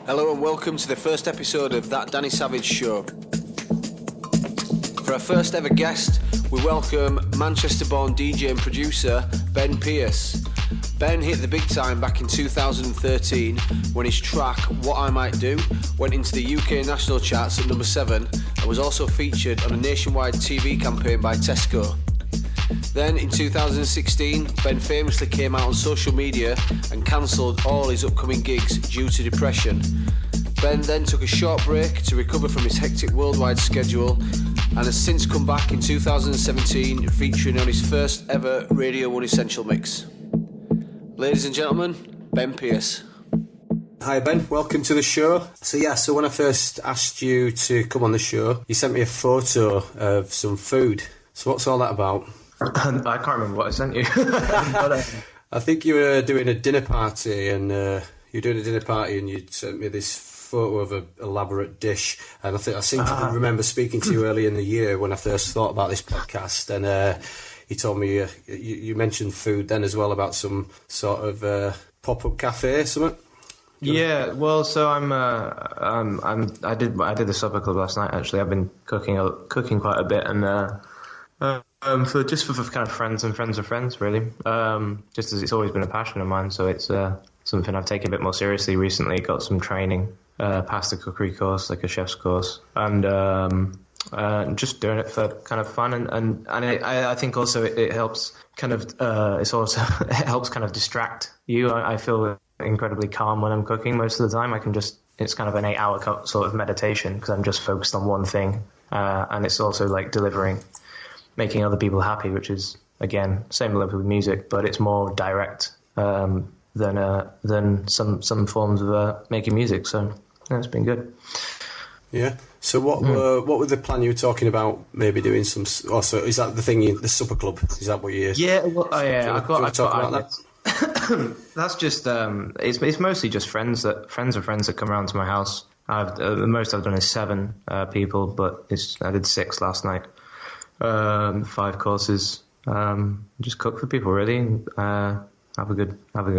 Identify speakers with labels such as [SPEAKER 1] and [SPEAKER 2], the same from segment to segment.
[SPEAKER 1] Hello and welcome to the first episode of That Danny Savage Show. For our first ever guest, we welcome Manchester-born DJ and producer Ben Pearce. Ben hit the big time back in 2013 when his track What I Might Do went into the UK national charts at number 7 and was also featured on a nationwide TV campaign by Tesco. Then in 2016, Ben famously came out on social media and cancelled all his upcoming gigs due to depression. Ben then took a short break to recover from his hectic worldwide schedule and has since come back in 2017 featuring on his first ever Radio 1 Essential mix. Ladies and gentlemen, Ben Pearce. Hi Ben, welcome to the show. So when I first asked you to come on the show, you sent me a photo of some food. So what's all that about?
[SPEAKER 2] I can't remember what I sent you. But,
[SPEAKER 1] I think you were doing a dinner party and you sent me this photo of an elaborate dish, and I seem to remember speaking to you early in the year when I first thought about this podcast, and you told me you mentioned food then as well, about some sort of pop-up cafe or something.
[SPEAKER 2] yeah, well, so I did the supper club last night. Actually, I've been cooking quite a bit, and for kind of friends and friends of friends, really. Just as it's always been a passion of mine, so it's something I've taken a bit more seriously recently. Got some training, past the cookery course, like a chef's course, and just doing it for kind of fun, and I think also it helps kind of it helps kind of distract you. I feel incredibly calm when I'm cooking most of the time. It's kind of an 8-hour sort of meditation because I'm just focused on one thing, and it's also like making other people happy, which is, again, same level with music, but it's more direct than some forms of making music. So yeah, it's been good.
[SPEAKER 1] Yeah. So what were the plan you were talking about? Maybe doing some. Also, is that the thing? The supper club? Is that what you?
[SPEAKER 2] Yeah. Well, I got
[SPEAKER 1] that.
[SPEAKER 2] That's just it's mostly just friends of friends that come around to my house. The most I've done is 7 people, but I did 6 last night. 5 courses. Just cook for people, really. Have a good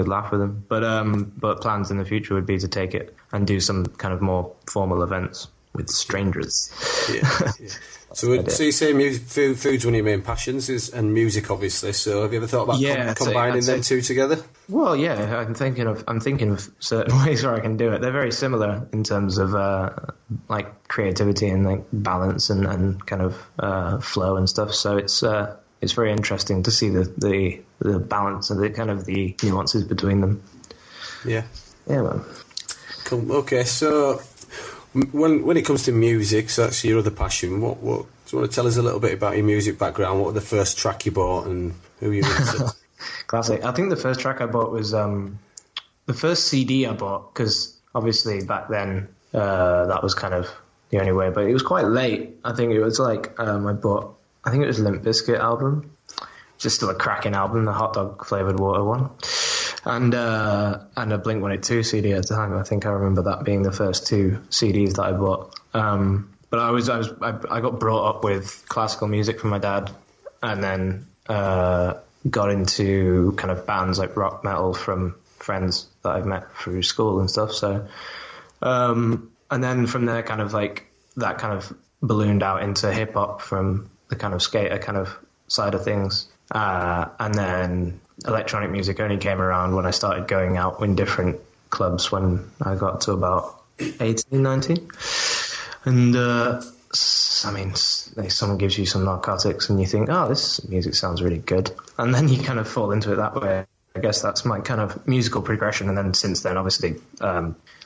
[SPEAKER 2] laugh with them. But plans in the future would be to take it and do some kind of more formal events with strangers.
[SPEAKER 1] Yeah. So you say food's one of your main passions, and music, obviously. So have you ever thought about combining them two together?
[SPEAKER 2] Well, yeah, I'm thinking of certain ways where I can do it. They're very similar in terms of like creativity and like balance and kind of flow and stuff. So it's very interesting to see the balance and the kind of the nuances between them.
[SPEAKER 1] Yeah.
[SPEAKER 2] Yeah, man.
[SPEAKER 1] Cool. Okay, so when it comes to music, so that's your other passion. What do you want to tell us a little bit about your music background? What was the first track you bought and who you into?
[SPEAKER 2] Classic. I think the first track I bought was the first CD I bought, because obviously back then that was kind of the only way, but it was quite late. I think it was like I think it was Limp Bizkit album, just still a cracking album, the hot dog flavored water one, and a Blink-182 CD at the time. I think I remember that being the first 2 CDs that I bought. But I got brought up with classical music from my dad, and then got into kind of bands like rock metal from friends that I've met through school and stuff. So, and then from there, kind of like that kind of ballooned out into hip hop from the kind of skater kind of side of things. And then electronic music only came around when I started going out in different clubs when I got to about 18, 19. And, I mean, someone gives you some narcotics and you think, oh, this music sounds really good. And then you kind of fall into it that way. I guess that's my kind of musical progression. And then since then, obviously,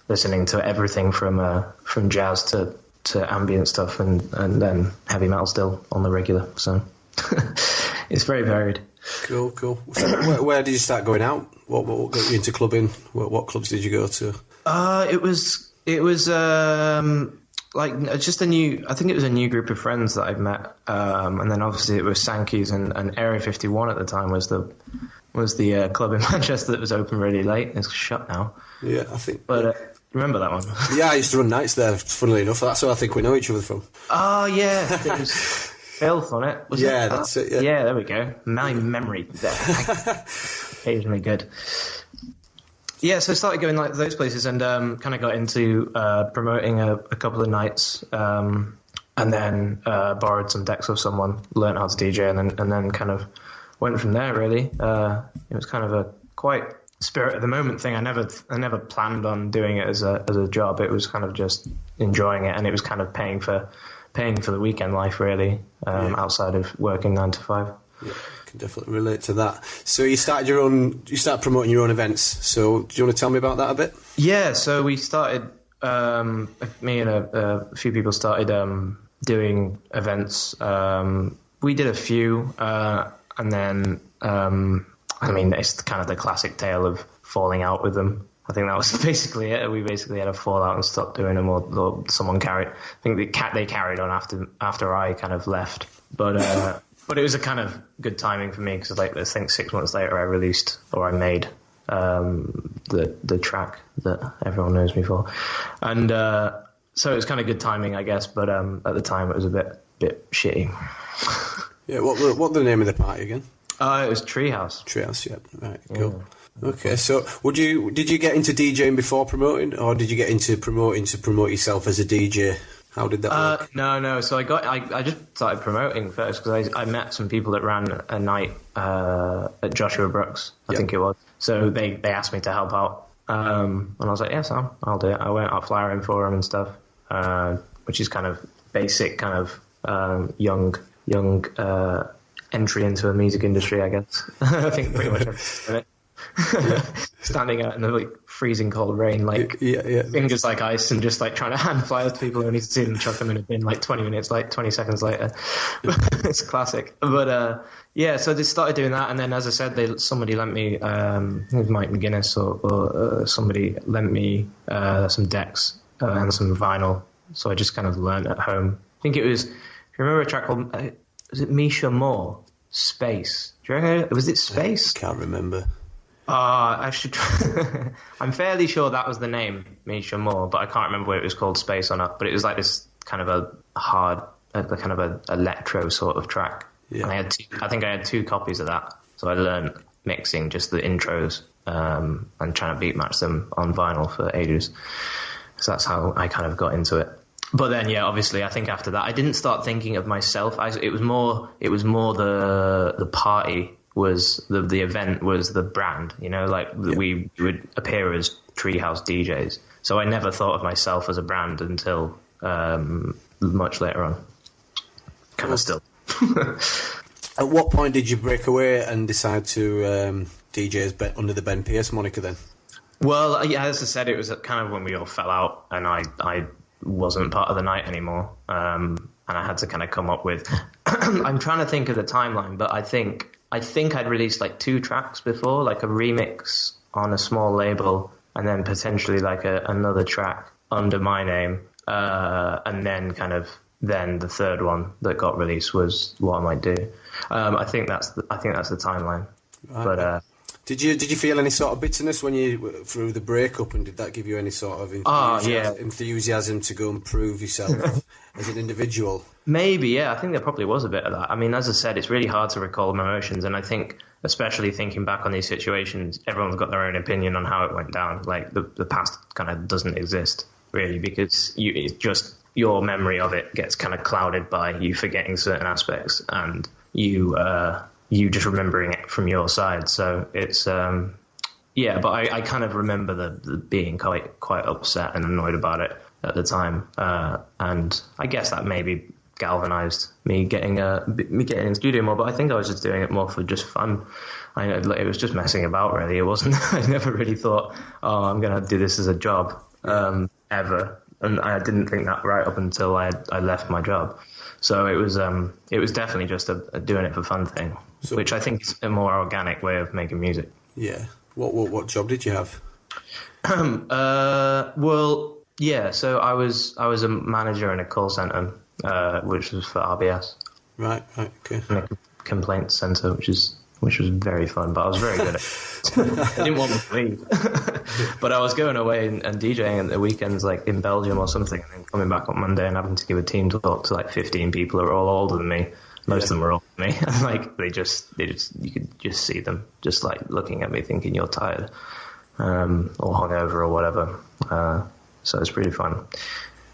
[SPEAKER 2] listening to everything from jazz to ambient stuff and then heavy metal still on the regular. So it's very varied.
[SPEAKER 1] Cool. So where did you start going out? What got you into clubbing? What clubs did you go to?
[SPEAKER 2] It was like just a new group of friends that I've met, and then obviously it was Sankey's and Area 51 at the time was the club in Manchester that was open really late. It's shut now.
[SPEAKER 1] Yeah, I think.
[SPEAKER 2] But remember that one?
[SPEAKER 1] Yeah, I used to run nights there. Funnily enough, that's where I think we know each other from.
[SPEAKER 2] Oh yeah, there was Filth on it.
[SPEAKER 1] That's it.
[SPEAKER 2] Yeah, there we go. My memory there, occasionally good. Yeah, so I started going like those places and kind of got into promoting a couple of nights, and then borrowed some decks of someone, learned how to DJ, and then kind of went from there. Really, it was kind of a quite spirit of the moment thing. I never planned on doing it as a job. It was kind of just enjoying it, and it was kind of paying for the weekend life really, outside of working 9 to 5.
[SPEAKER 3] Yeah, I can definitely relate to that. So you started promoting your own events. So do you want to tell me about that a bit?
[SPEAKER 2] Yeah, so we started, me and a few people started doing events. We did a few, and then, I mean, it's kind of the classic tale of falling out with them. I think that was basically it. We basically had a fallout and stopped doing them, or someone carried. I think they carried on after I kind of left, but it was a kind of good timing for me because, like, I think 6 months later I made the track that everyone knows me for, and so it was kind of good timing, I guess. But at the time, it was a bit shitty.
[SPEAKER 3] Yeah, what the name of the party again?
[SPEAKER 2] It was Treehouse.
[SPEAKER 3] Treehouse, yeah. Right, cool. Yeah. Okay, so did you get into DJing before promoting, or did you get into promoting to promote yourself as a DJ? How did that work?
[SPEAKER 2] No. So I just started promoting first because I met some people that ran a night at Joshua Brooks, I think it was. So they asked me to help out, and I was like, yes, I'll do it. I went out flyering for them and stuff, which is kind of basic, kind of young entry into the music industry, I guess. I think pretty much everyone's done it. Standing out in the like freezing cold rain, like fingers like ice, and just like trying to hand flyers to people who need to see them, chuck them in a bin like 20 seconds later. It's classic. But so they started doing that, and then, as I said, somebody lent me, I think it was Mike McGuinness or somebody lent me some decks and some vinyl, so I just kind of learned at home. I think it was, if you remember a track called, was it Misha Moore? Space. Do you remember? Was it Space?
[SPEAKER 3] I can't remember.
[SPEAKER 2] I should. I'm fairly sure that was the name, Misha Moore, but I can't remember whether it was called Space or not. But it was like this kind of a hard, kind of a electro sort of track. Yeah. And I think I had 2 copies of that, so I learned mixing just the intros and trying to beat match them on vinyl for ages. So that's how I kind of got into it. But then, yeah, obviously, I think after that, I didn't start thinking of myself. It was more the party was the event was the brand, you know, like we would appear as Treehouse DJs. So I never thought of myself as a brand until much later on. Kind of still.
[SPEAKER 3] At what point did you break away and decide to DJ under the Ben Pearce moniker then? Well,
[SPEAKER 2] yeah, as I said, it was kind of when we all fell out, and I wasn't part of the night anymore, and I had to kind of come up with I'm trying to think of the timeline, but I think I'd released like 2 tracks before, like a remix on a small label, and then potentially like another track under my name, and then then the third one that got released was What I Might Do. I think that's the timeline. Right. But
[SPEAKER 3] Did you feel any sort of bitterness when you through the breakup, and did that give you any sort of enthusiasm to go and prove yourself as an individual?
[SPEAKER 2] Maybe, yeah. I think there probably was a bit of that. I mean, as I said, it's really hard to recall my emotions, and I think, especially thinking back on these situations, everyone's got their own opinion on how it went down. Like the past kind of doesn't exist really, because it's just your memory of it gets kind of clouded by you forgetting certain aspects and you just remembering it from your side. So it's but I kind of remember the being quite upset and annoyed about it at the time, and I guess that maybe galvanized me getting in studio more. But I think I was just doing it more for just fun. It was just messing about, really. It wasn't. I never really thought, I'm gonna do this as a job ever, and I didn't think that right up until I left my job. So it was definitely just a doing it for fun thing, which I think is a more organic way of making music.
[SPEAKER 3] Yeah. What job did you have?
[SPEAKER 2] Well, yeah. So I was a manager in a call center, which was for RBS.
[SPEAKER 3] Right. Okay.
[SPEAKER 2] In a complaint center, which was very fun, but I was very good at it. I didn't want to leave. But I was going away and DJing at the weekends, like in Belgium or something, and then coming back on Monday and having to give a team talk to like 15 people who are all older than me. Most of them were older than me. And like they just you could just see them just like looking at me thinking, you're tired. or hungover or whatever. So it's pretty fun.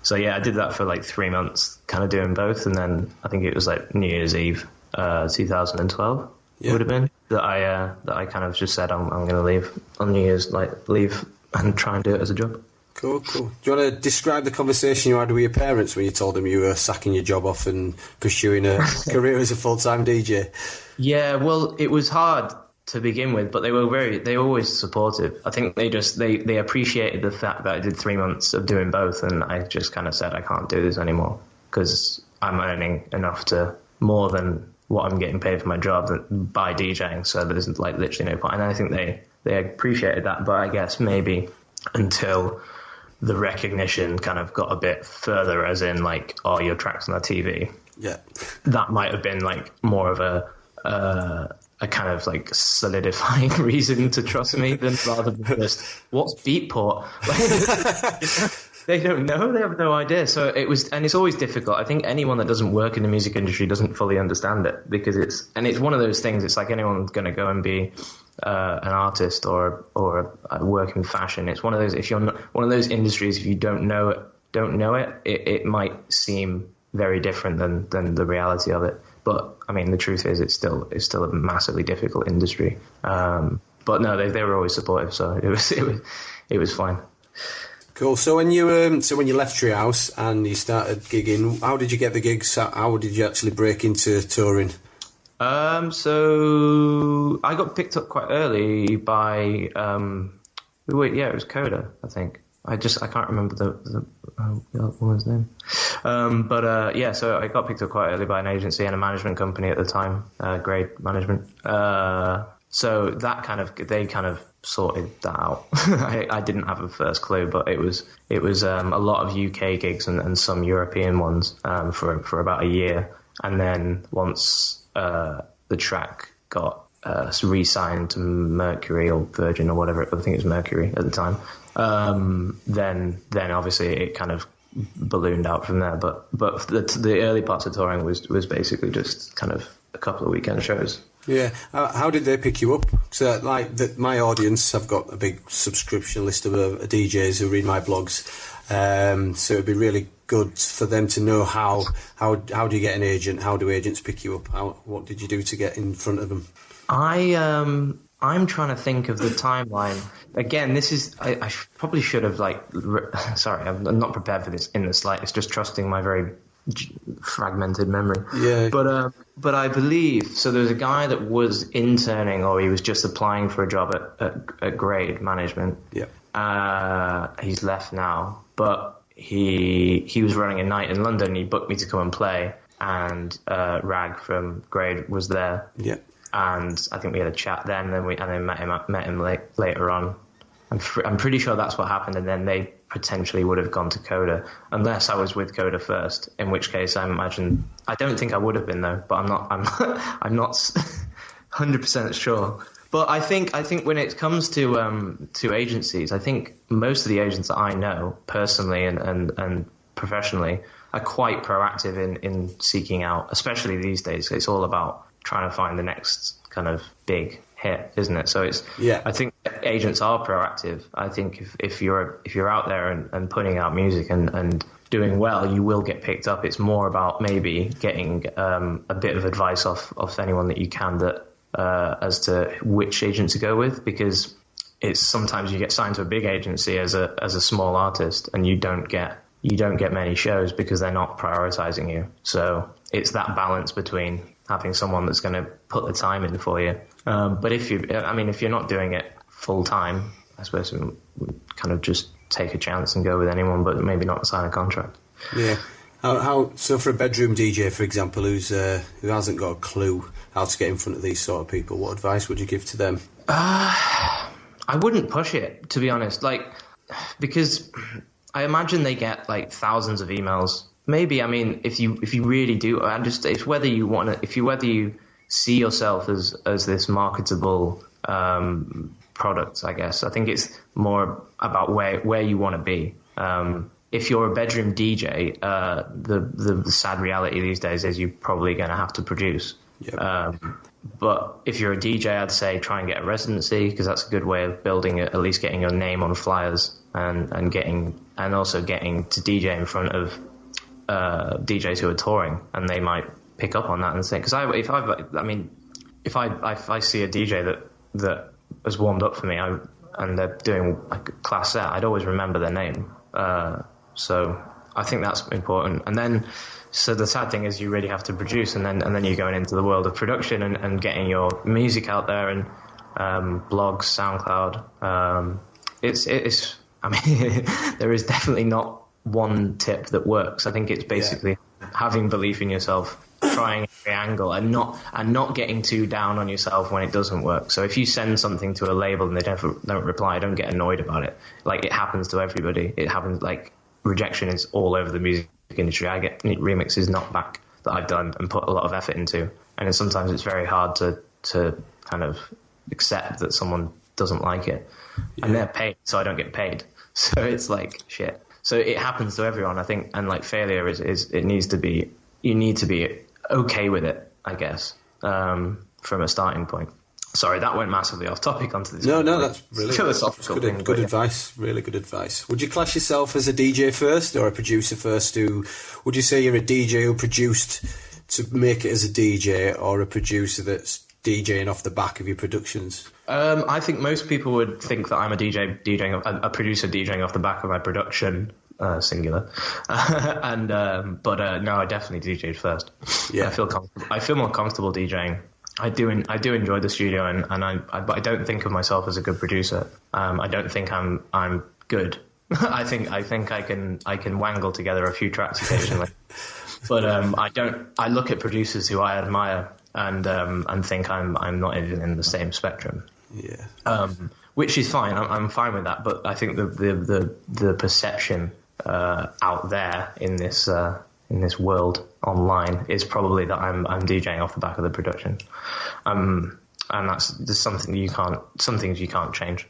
[SPEAKER 2] So yeah, I did that for like 3 months, kind of doing both, and then I think it was like New Year's Eve, 2012 would have been that I kind of just said I'm going to leave on New Year's, like leave and try and do it as a job.
[SPEAKER 3] Cool. Do you want to describe the conversation you had with your parents when you told them you were sacking your job off and pursuing a career as a full-time DJ?
[SPEAKER 2] Yeah, well, it was hard to begin with, but they were always supportive. I think they appreciated the fact that I did 3 months of doing both, and I just kind of said I can't do this anymore because I'm earning enough to more than what I'm getting paid for my job by DJing, so there's like literally no point. And I think they appreciated that, but I guess maybe until the recognition kind of got a bit further, as in like, oh, your track's on the TV.
[SPEAKER 3] Yeah, that
[SPEAKER 2] might have been like more of a kind of like solidifying reason to trust me than rather than just what's Beatport. They don't know, they have no idea. So it was, and it's always difficult. I think anyone that doesn't work in the music industry doesn't fully understand it, because it's one of those things. It's like anyone's going to go and be an artist or work in fashion. It's one of those, if you're not one of those industries, if you don't know it, it might seem very different than the reality of it. But I mean, the truth is, it's still a massively difficult industry. But no, they were always supportive, so it was fine.
[SPEAKER 3] Cool. So when you left Treehouse and you started gigging, how did you get the gigs? How did you actually break into touring?
[SPEAKER 2] So I got picked up quite early by it was Coda, I think. I can't remember the woman's name. So I got picked up quite early by an agency and a management company at the time, Grade Management. So they kind of sorted that out. I didn't have a first clue, but it was a lot of UK gigs and some European ones for about a year. And then once the track got re-signed to Mercury or Virgin or whatever, I think it was Mercury at the time, then obviously it kind of ballooned out from there. But the early parts of touring was basically just kind of a couple of weekend shows.
[SPEAKER 3] Yeah. How did they pick you up? So, my audience, I've got a big subscription list of DJs who read my blogs. So it'd be really good for them to know how do you get an agent? How do agents pick you up? What did you do to get in front of them?
[SPEAKER 2] I'm trying to think of the timeline. Again, this is I probably should have sorry, I'm not prepared for this in the slightest. Just trusting my very fragmented memory.
[SPEAKER 3] Yeah.
[SPEAKER 2] But I believe so. There was a guy that was interning, or he was just applying for a job at Grade Management.
[SPEAKER 3] Yeah.
[SPEAKER 2] He's left now, but he was running a night in London. He booked me to come and play, and Rag from Grade was there.
[SPEAKER 3] Yeah.
[SPEAKER 2] And I think we had a chat then, and then met him later on. I'm pretty sure that's what happened, and then they potentially would have gone to Coda, unless I was with Coda first. In which case, I don't think I would have been though, but I'm not 100% sure. But I think when it comes to agencies, I think most of the agents that I know personally and professionally are quite proactive in seeking out, especially these days. It's all about trying to find the next kind of big hit, isn't it? So I think agents are proactive. I think if you're out there and putting out music and doing well, you will get picked up. It's more about maybe getting a bit of advice off anyone that you can, that as to which agent to go with, because it's sometimes you get signed to a big agency as a small artist and you don't get many shows because they're not prioritizing you. So it's that balance between having someone that's going to put the time in for you. But if you're not doing it full time, I suppose we kind of just take a chance and go with anyone, but maybe not sign a contract.
[SPEAKER 3] Yeah. So for a bedroom DJ, for example, who hasn't got a clue how to get in front of these sort of people, what advice would you give to them?
[SPEAKER 2] I wouldn't push it, to be honest. Because I imagine they get thousands of emails. Maybe, if you really do, it's whether you see yourself as this marketable product, I guess. I think it's more about where you want to be. If you're a bedroom DJ, the sad reality these days is you're probably going to have to produce.
[SPEAKER 3] Yep.
[SPEAKER 2] But if you're a DJ, I'd say try and get a residency, because that's a good way of building it, at least getting your name on flyers and also getting to DJ in front of DJs who are touring, and they might pick up on that and say, because if I see a DJ that has warmed up for me, and they're doing like a class set, I'd always remember their name. So I think that's important. And then, so the sad thing is you really have to produce, and then you're going into the world of production and getting your music out there, and blogs, SoundCloud. It's I mean, there is definitely not one tip that works. I think it's basically having belief in yourself, trying every angle, and not getting too down on yourself when it doesn't work. So if you send something to a label and they don't reply, don't get annoyed about it. Like, it happens to everybody. It happens, like, rejection is all over the music industry. I get remixes knocked back that I've done and put a lot of effort into, and sometimes it's very hard to kind of accept that someone doesn't like it, and they're paid, so I don't get paid. So it's like, shit. So it happens to everyone, I think, and like, failure is you need to be okay with it, I guess, from a starting point. Sorry, that went massively off topic onto this.
[SPEAKER 3] No, that's really
[SPEAKER 2] philosophical.
[SPEAKER 3] Good advice. Really good advice. Would you class yourself as a DJ first or a producer first? Would you say you're a DJ who produced to make it as a DJ, or a producer that's DJing off the back of your productions?
[SPEAKER 2] I think most people would think that I'm a producer DJing off the back of my production, singular. But no, I definitely DJ'd first. Yeah, I feel more comfortable DJing. I do enjoy the studio, and I don't think of myself as a good producer. I don't think I'm good. I think I can wangle together a few tracks occasionally. But I look at producers who I admire and think I'm not even in the same spectrum.
[SPEAKER 3] Yeah.
[SPEAKER 2] Which is fine. I'm fine with that. But I think the perception out there in this world online is probably that I'm DJing off the back of the production. And there's some things you can't change,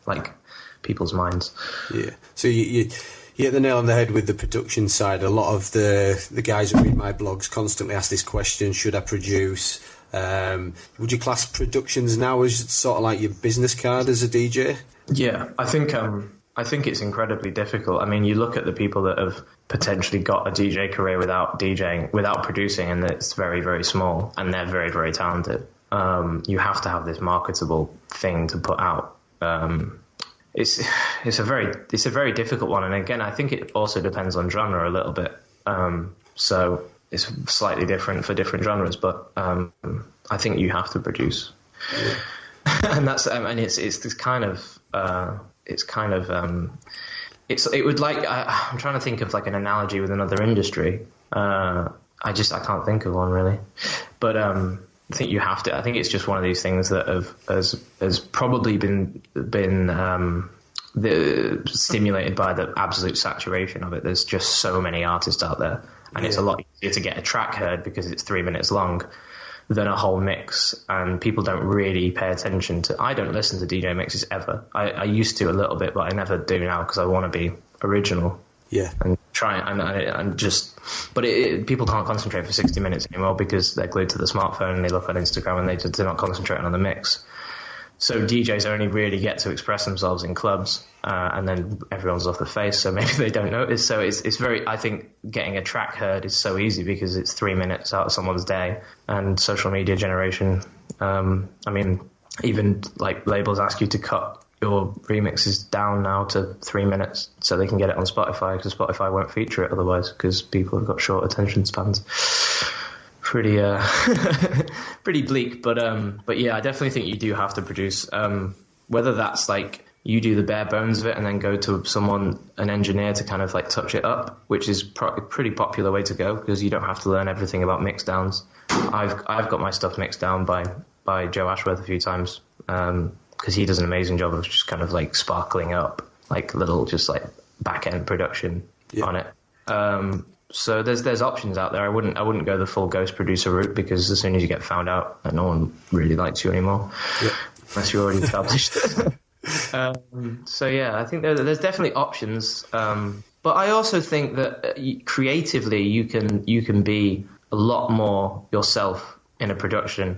[SPEAKER 2] like people's minds.
[SPEAKER 3] Yeah. So you hit the nail on the head with the production side. A lot of the guys who read my blogs constantly ask this question: should I produce? Would you class productions now as sort of like your business card as a DJ?
[SPEAKER 2] Yeah, I think it's incredibly difficult. I mean, you look at the people that have potentially got a DJ career without producing, and it's very, very small, and they're very, very talented. You have to have this marketable thing to put out. It's a very difficult one, and again, I think it also depends on genre a little bit. So it's slightly different for different genres, but I think you have to produce, and that's it's kind of. It would like I'm trying to think of like an analogy with another industry. I can't think of one really, but I think you have to. I think it's just one of these things that has probably been stimulated by the absolute saturation of it. There's just so many artists out there, and it's a lot easier to get a track heard because it's 3 minutes long than a whole mix, and people don't really pay attention to. I don't listen to DJ mixes ever. I used to a little bit, but I never do now because I want to be original.
[SPEAKER 3] Yeah,
[SPEAKER 2] and try and just. But people can't concentrate for 60 minutes anymore because they're glued to the smartphone and they look on Instagram and they're not concentrating on the mix. So DJs only really get to express themselves in clubs, and then everyone's off the face, so maybe they don't notice. So it's very. I think getting a track heard is so easy because it's 3 minutes out of someone's day, and social media generation. I mean, even like labels ask you to cut your remixes down now to 3 minutes so they can get it on Spotify, because Spotify won't feature it otherwise because people have got short attention spans. Pretty pretty bleak, but yeah, I definitely think you do have to produce, whether that's like you do the bare bones of it and then go to an engineer to kind of like touch it up, which is a pretty popular way to go because you don't have to learn everything about mix downs. I've got my stuff mixed down by Joe Ashworth a few times, because he does an amazing job of just kind of like sparkling up like little just like back end production on it. So there's options out there. I wouldn't go the full ghost producer route because as soon as you get found out, no one really likes you anymore, unless you're already established. So yeah, I think there's definitely options. But I also think that creatively you can be a lot more yourself in a production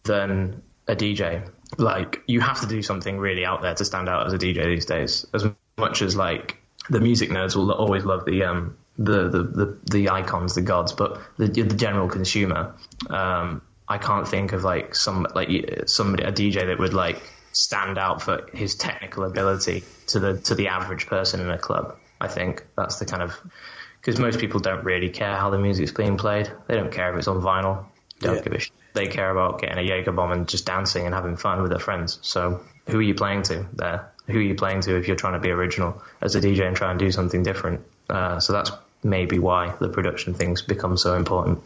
[SPEAKER 2] than a DJ. Like, you have to do something really out there to stand out as a DJ these days. As much as like the music nerds will always love the icons, the gods, but the general consumer, I can't think of like somebody, a DJ that would like stand out for his technical ability to the average person in a club. I think that's the kind of, because most people don't really care how the music's being played. They don't care if it's on vinyl. Don't give a shit. They care about getting a Jaeger bomb and just dancing and having fun with their friends. So who are you playing to there? Who are you playing to if you're trying to be original as a DJ and try and do something different? So that's maybe why the production things become so important.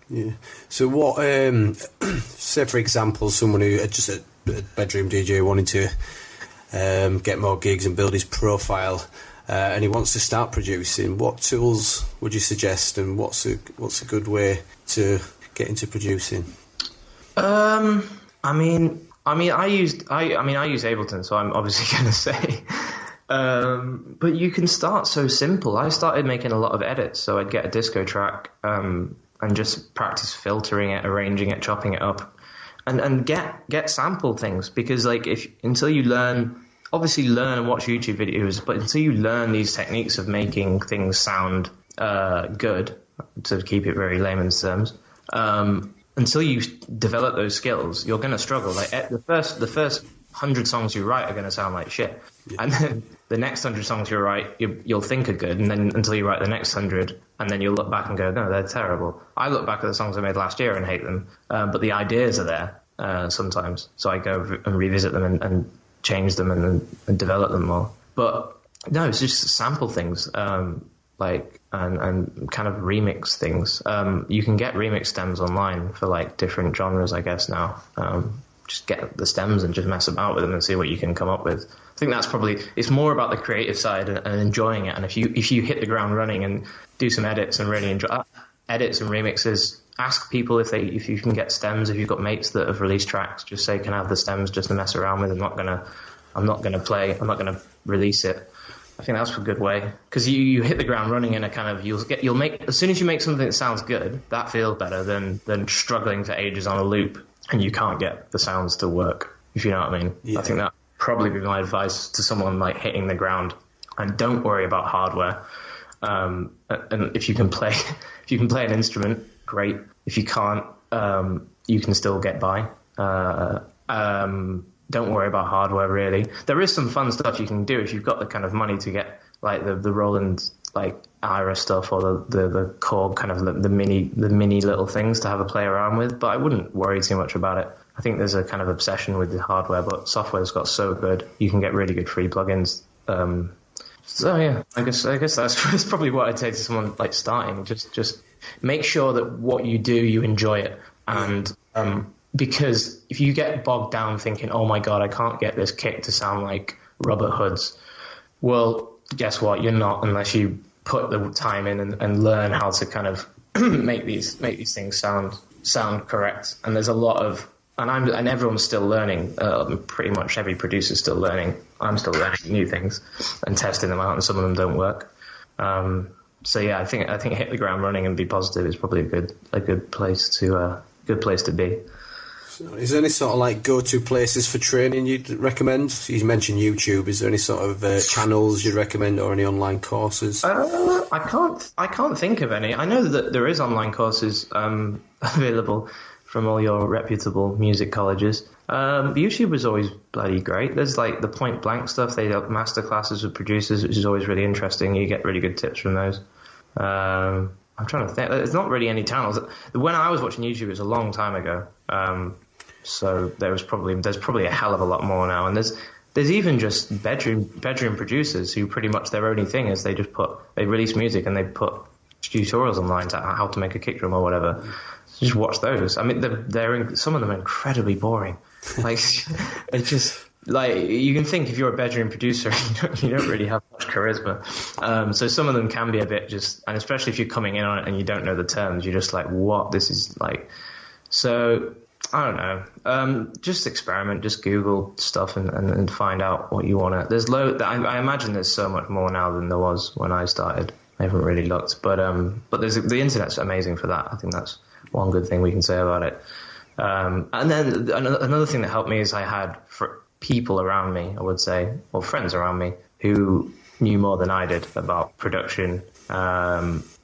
[SPEAKER 3] Yeah. So what, say for example, someone who just a bedroom DJ wanting to get more gigs and build his profile, and he wants to start producing, what tools would you suggest, and what's a good way to get into producing? I use Ableton, so I'm obviously going to say. But you can start so simple. I started making a lot of edits, so I'd get a disco track and just practice filtering it, arranging it, chopping it up, and get sample things, because like until you learn and watch YouTube videos, but until you learn these techniques of making things sound good, to keep it very layman's terms, until you develop those skills, you're going to struggle. Like the first 100 songs you write are going to sound like shit, and then the next 100 songs you write, you'll think are good, and then until you write the next 100, and then you'll look back and go, no, they're terrible. I look back at the songs I made last year and hate them, but the ideas are there sometimes, so I go and revisit them and change them and develop them more. But no, it's just sample things, and kind of remix things. You can get remix stems online for like different genres, I guess now. Just get the stems and just mess about with them and see what you can come up with. I think that's probably, it's more about the creative side and enjoying it. And if you hit the ground running and do some edits and really enjoy edits and remixes, ask people if you can get stems. If you've got mates that have released tracks, just say, can I have the stems just to mess around with? I'm not gonna release it. I think that's a good way, because you hit the ground running in a kind of, you'll make, as soon as you make something that sounds good, that feels better than struggling for ages on a loop and you can't get the sounds to work, if you know what I mean. Yeah. I think that probably be my advice to someone like hitting the ground. And don't worry about hardware. And if you can play an instrument, great. If you can't, you can still get by. Don't worry about hardware, really. There is some fun stuff you can do if you've got the kind of money to get like the Roland like Ira stuff, or the Korg kind of the mini little things to have a play around with. But I wouldn't worry too much about it. I think there's a kind of obsession with the hardware, but software's got so good, you can get really good free plugins. So yeah, I guess that's probably what I'd say to someone like starting. Just make sure that what you do, you enjoy it, and because if you get bogged down thinking, oh my god, I can't get this kick to sound like Robert Hood's, well, guess what? You're not, unless you put the time in and learn how to kind of make these things sound correct. And there's a lot of, and everyone's still learning. Pretty much every producer's still learning. I'm still learning new things and testing them out, and some of them don't work. So yeah, I think hit the ground running and be positive is probably a good place to be. So is there any sort of like go-to places for training you'd recommend? You mentioned YouTube. Is there any sort of channels you'd recommend, or any online courses?
[SPEAKER 2] I can't think of any. I know that there is online courses available from all your reputable music colleges. YouTube is always bloody great. There's like the Point Blank stuff. They have master classes with producers, which is always really interesting. You get really good tips from those. I'm trying to think. There's not really any channels. When I was watching YouTube, it was a long time ago. So there's probably a hell of a lot more now. And there's even just bedroom producers who pretty much their only thing is they release music and they put tutorials online to how to make a kick drum or whatever. So just watch those. I mean, some of them are incredibly boring. Like, it's just like, you can think if you're a bedroom producer, you don't really have much charisma. So some of them can be a bit just, and especially if you're coming in on it and you don't know the terms, you're just like, what? This is like, so I don't know. Just experiment, just Google stuff and find out what you want to. There's I imagine there's so much more now than there was when I started. I haven't really looked, but the internet's amazing for that. I think that's one good thing we can say about it. And then another thing that helped me is I had people around me, I would say, or friends around me who knew more than I did about production,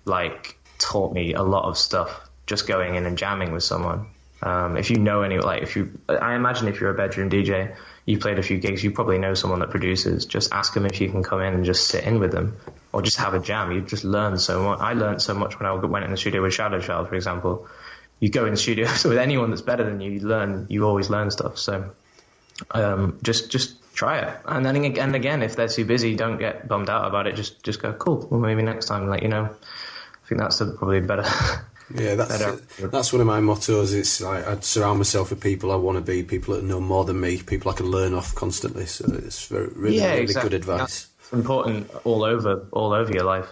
[SPEAKER 2] like taught me a lot of stuff just going in and jamming with someone. If you know I imagine if you're a bedroom DJ, you played a few gigs, you probably know someone that produces. Just ask them if you can come in and just sit in with them or just have a jam. You just learn so much. I learned so much when I went in the studio with Shadow Child, for example. You go in the studio with anyone that's better than you, you always learn stuff. So just try it. And then again, if they're too busy, don't get bummed out about it. Just go, cool, well, maybe next time, I think that's probably better.
[SPEAKER 3] Yeah, that's one of my mottos. It's like I'd surround myself with people I want to be, people that know more than me, people I can learn off constantly. So it's really good advice.
[SPEAKER 2] That's important all over your life.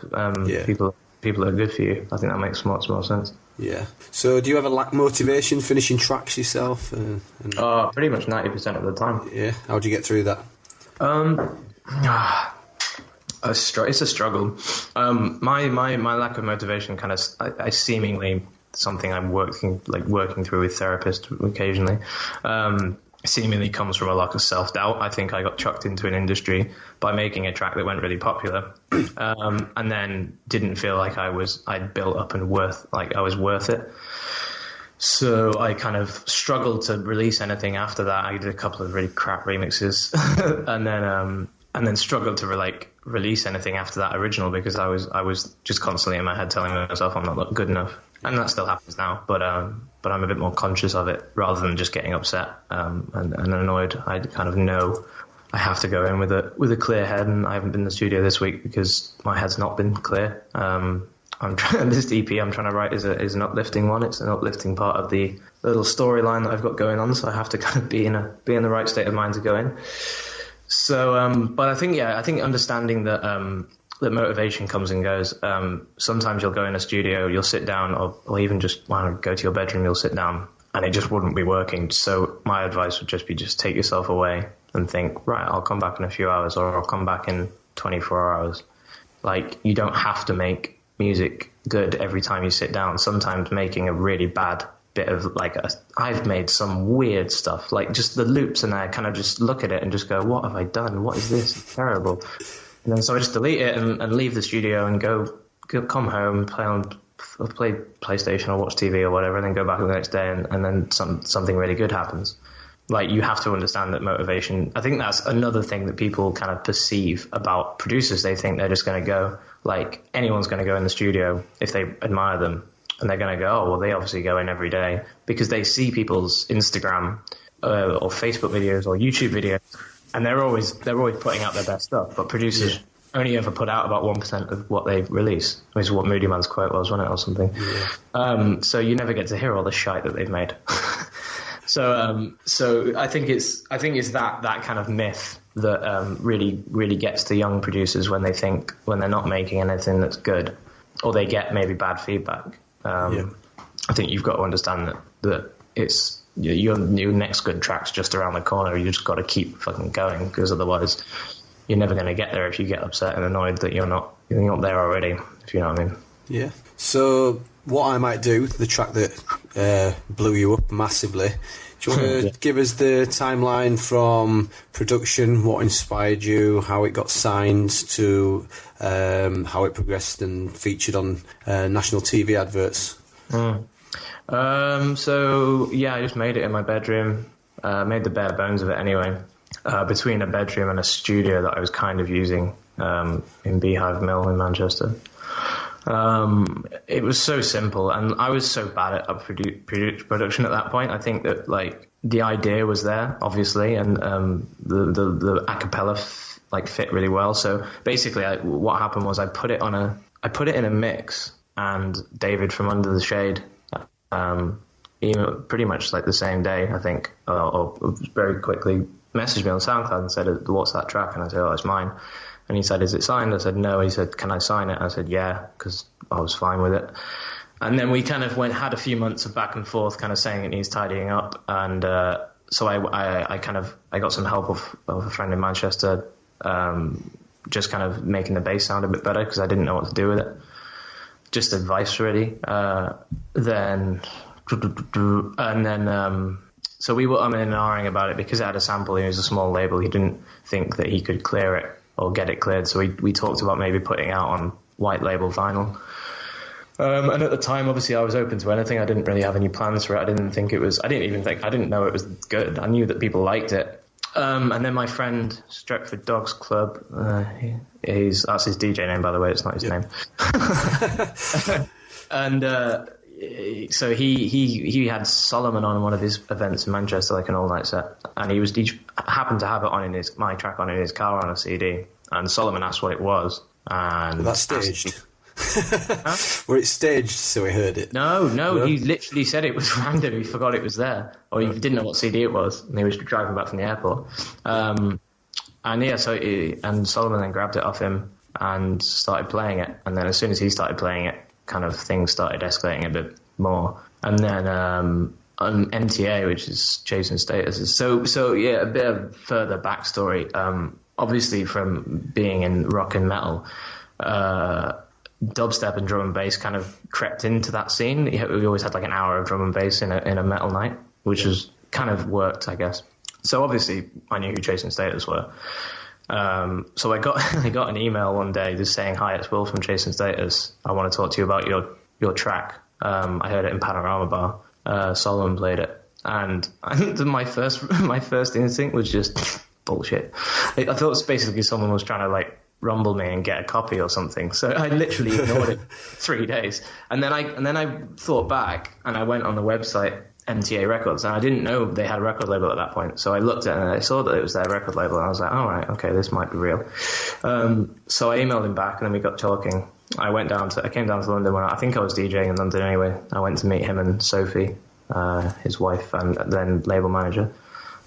[SPEAKER 2] People that are good for you. I think that makes much more sense.
[SPEAKER 3] Yeah. So do you ever lack motivation finishing tracks yourself?
[SPEAKER 2] Pretty much 90% of the time.
[SPEAKER 3] Yeah. How do you get through that?
[SPEAKER 2] It's a struggle. My lack of motivation kind of, I seemingly, something I'm working through with therapists occasionally, seemingly comes from a lack of self-doubt. I think I got chucked into an industry by making a track that went really popular, and then didn't feel like I'd built up and I was worth it. So I kind of struggled to release anything after that. I did a couple of really crap remixes, and then struggled to release anything after that original because I was just constantly in my head telling myself I'm not good enough, and that still happens now. But I'm a bit more conscious of it rather than just getting upset and annoyed. I kind of know I have to go in with a clear head, and I haven't been in the studio this week because my head's not been clear. This EP I'm trying to write is an uplifting one. It's an uplifting part of the little storyline that I've got going on, so I have to kind of be in the right state of mind to go in. So, but I think understanding that that motivation comes and goes. Sometimes you'll go in a studio, you'll sit down, or even just go to your bedroom, you'll sit down, and it just wouldn't be working. So my advice would just be take yourself away and think, right, I'll come back in a few hours, or I'll come back in 24 hours. You don't have to make music good every time you sit down. Sometimes making a really bad bit of I've made some weird stuff, just the loops, and I kind of just look at it and just go, what have I done? What is this? It's terrible. And then so I just delete it and leave the studio and come home, play PlayStation or watch TV or whatever, and then go back the next day and then something really good happens. You have to understand that motivation. I think that's another thing that people kind of perceive about producers. They think they're just going to go, anyone's going to go in the studio if they admire them, and they're going to go, oh, well, they obviously go in every day because they see people's Instagram or Facebook videos or YouTube videos, and they're always putting out their best stuff. But producers only ever put out about 1% of what they release, which is what Moody Man's quote was, wasn't it, or something? Yeah. So you never get to hear all the shite that they've made. So I think it's that kind of myth that really gets to young producers when they're not making anything that's good, or they get maybe bad feedback. I think you've got to understand that it's your next good track's just around the corner. You just got to keep fucking going, because otherwise you're never going to get there if you get upset and annoyed that you're not there already, if you know what I mean. Yeah.
[SPEAKER 3] So what I might do, the track that blew you up massively, do you want to give us the timeline from production, what inspired you, how it got signed, to how it progressed and featured on national TV adverts?
[SPEAKER 2] So I just made it in my bedroom, made the bare bones of it anyway, between a bedroom and a studio that I was kind of using in Beehive Mill in Manchester. It was so simple, and I was so bad at production at that point. I think that the idea was there, obviously, and the a cappella fit really well. So basically, what happened was I put it in a mix, and David from Under the Shade, pretty much the same day, I think, or very quickly messaged me on SoundCloud and said, "What's that track?" And I said, "Oh, it's mine." And he said, "Is it signed?" I said, "No." He said, "Can I sign it?" I said, "Yeah," because I was fine with it. And then we kind of had a few months of back and forth, kind of saying it needs tidying up. And so I got some help of a friend in Manchester, just kind of making the bass sound a bit better, because I didn't know what to do with it. Just advice, really. Then and then so we were umming and ahhing about it because it had a sample. It was a small label. He didn't think that he could clear it or get it cleared. So we talked about maybe putting it out on white label vinyl. And at the time, obviously, I was open to anything. I didn't really have any plans for it. I didn't know it was good. I knew that people liked it. And then my friend, Stretford Dogs Club, that's his DJ name, by the way. It's not his name. And so he had Solomon on one of his events in Manchester, like an all-night set. And he happened to have it on my track on in his car on a CD. And Solomon asked what it was. And
[SPEAKER 3] that's staged. Were it staged so he heard it?
[SPEAKER 2] No, he literally said it was random. He forgot it was there, or he didn't know what CD it was, and he was driving back from the airport. And Solomon then grabbed it off him and started playing it. And then as soon as he started playing it, kind of things started escalating a bit more. And then on MTA, which is Chasing Status. So yeah, a bit of further backstory. Obviously, from being in rock and metal, dubstep and drum and bass kind of crept into that scene. We always had like an hour of drum and bass in a metal night, which was kind of worked, I guess. So obviously I knew who Chasing Status were. So I got an email one day just saying, "Hi, it's Will from Chasing Status. I want to talk to you about your track. I heard it in Panorama Bar. Solomon played it." And I think that my first instinct was just bullshit. I thought it was basically someone was trying to like rumble me and get a copy or something. So I literally ignored it 3 days. And then I thought back and I went on the website MTA Records, and I didn't know they had a record label at that point. So I looked at it and I saw that it was their record label, and I was like, all right, okay, this might be real. So I emailed him back, and then we got talking. I came down to London when I think I was DJing in London anyway. I went to meet him and Sophie, his wife, and then label manager.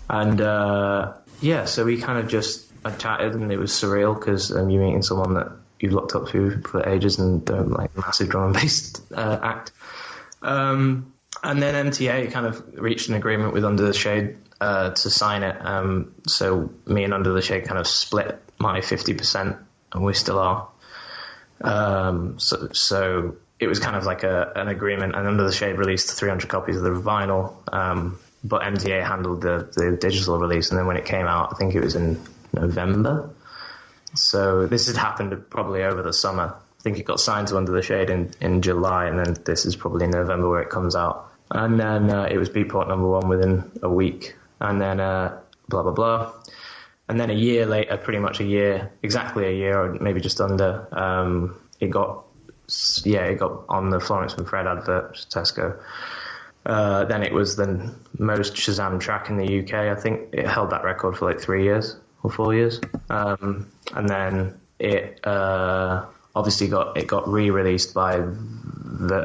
[SPEAKER 2] And so we kind of just chatted, and it was surreal because you're meeting someone that you looked up to for ages and like massive drum and bass act. And then MTA kind of reached an agreement with Under the Shade to sign it. So me and Under the Shade kind of split my 50%, and we still are. So it was kind of like an agreement, and Under the Shade released 300 copies of the vinyl, but MTA handled the digital release, and then when it came out, I think it was in November. So this had happened probably over the summer. I think it got signed to Under the Shade in July, and then this is probably November where it comes out. And then it was Beatport #1 within a week, and then blah, blah, blah. And then a year later, exactly a year, or maybe just under, it got on the Florence and Fred advert, Tesco. Then it was the most Shazam track in the UK. I think it held that record for like 3 years or 4 years. And then it obviously got re-released by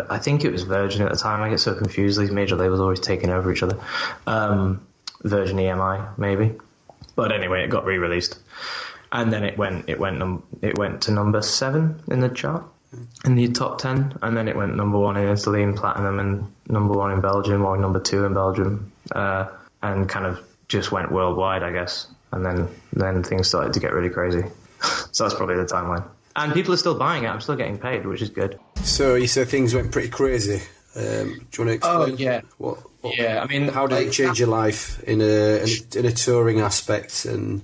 [SPEAKER 2] I think it was Virgin at the time. I get so confused. These major labels always taking over each other. Virgin EMI maybe. But anyway, it got re-released. And then it went to number 7 in the chart, in the top 10, and then it went #1 in Italy and platinum, and #1 in Belgium, or #2 in Belgium, and kind of just went worldwide, I guess. And then things started to get really crazy. So that's probably the timeline. And people are still buying it. I'm still getting paid, which is good.
[SPEAKER 3] So you said things went pretty crazy. Do you want to explain?
[SPEAKER 2] Oh yeah.
[SPEAKER 3] What,
[SPEAKER 2] yeah, I mean,
[SPEAKER 3] how did it change your life in a touring aspect? And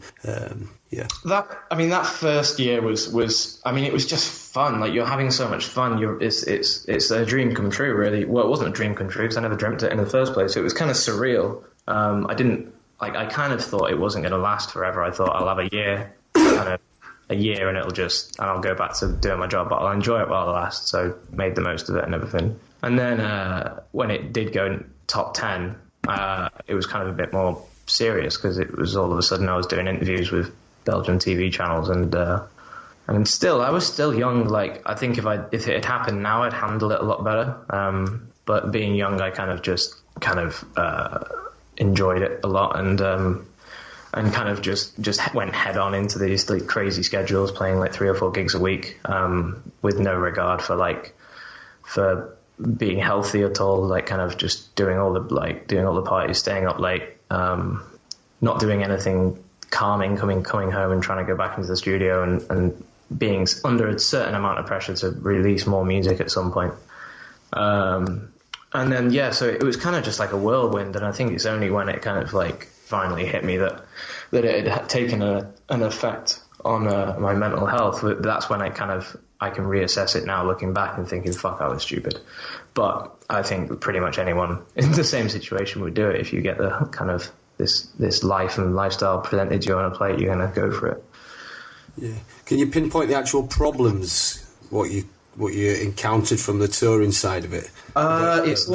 [SPEAKER 3] yeah.
[SPEAKER 2] That first year was it was just fun. Like, you're having so much fun. It's a dream come true, really. Well, it wasn't a dream come true because I never dreamt it in the first place. It was kind of surreal. I kind of thought it wasn't going to last forever. I thought I'll have a year, and I'll go back to doing my job, but I'll enjoy it while it lasts. So made the most of it and everything. And then when it did go top 10, it was kind of a bit more serious because it was all of a sudden I was doing interviews with Belgian TV channels, and I was still young. Like, I think if it had happened now, I'd handle it a lot better. But being young, I kind of enjoyed it a lot, and kind of just went head on into these like crazy schedules, playing like 3 or 4 gigs a week, with no regard for being healthy at all. Like, kind of just doing all the parties, staying up late, not doing anything calming, coming home and trying to go back into the studio and being under a certain amount of pressure to release more music at some point. And then, yeah, so it was kind of just like a whirlwind. And I think it's only when it kind of like finally hit me that it had taken an effect on my mental health. That's when I can reassess it now, looking back and thinking, fuck, I was stupid. But I think pretty much anyone in the same situation would do it. If you get the kind of this life and lifestyle presented to you on a plate, you're going to go for it.
[SPEAKER 3] Yeah. Can you pinpoint the actual problems, what you encountered from the touring side of it?
[SPEAKER 2] It's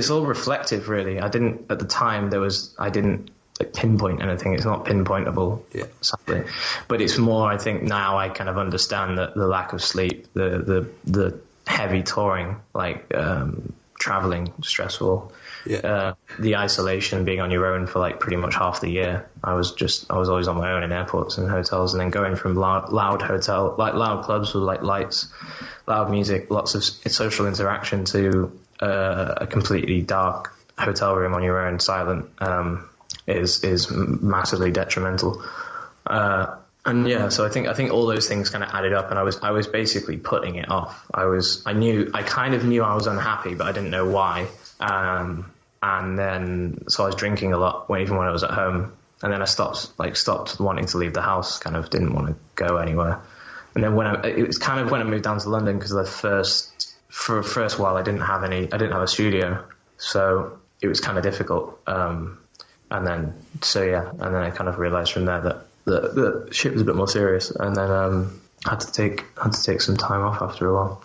[SPEAKER 2] all reflective, really. I didn't at the time. I didn't pinpoint anything. It's not pinpointable, sadly. But it's more. I think now I kind of understand that the lack of sleep, the heavy touring, like traveling, stressful. Yeah. The isolation, being on your own for like pretty much half the year. I was always on my own in airports and hotels, and then going from loud clubs with like lights, loud music, lots of social interaction, to a completely dark hotel room on your own, silent, is massively detrimental. And yeah, so I think all those things kind of added up, and I was basically putting it off. I kind of knew I was unhappy, but I didn't know why. And then, so I was drinking a lot, even when I was at home. And then I stopped wanting to leave the house, kind of didn't want to go anywhere. And then it was kind of when I moved down to London, because for a first while I didn't have a studio. So it was kind of difficult. And then I kind of realized from there that the shit was a bit more serious. And then, had to take some time off after a while.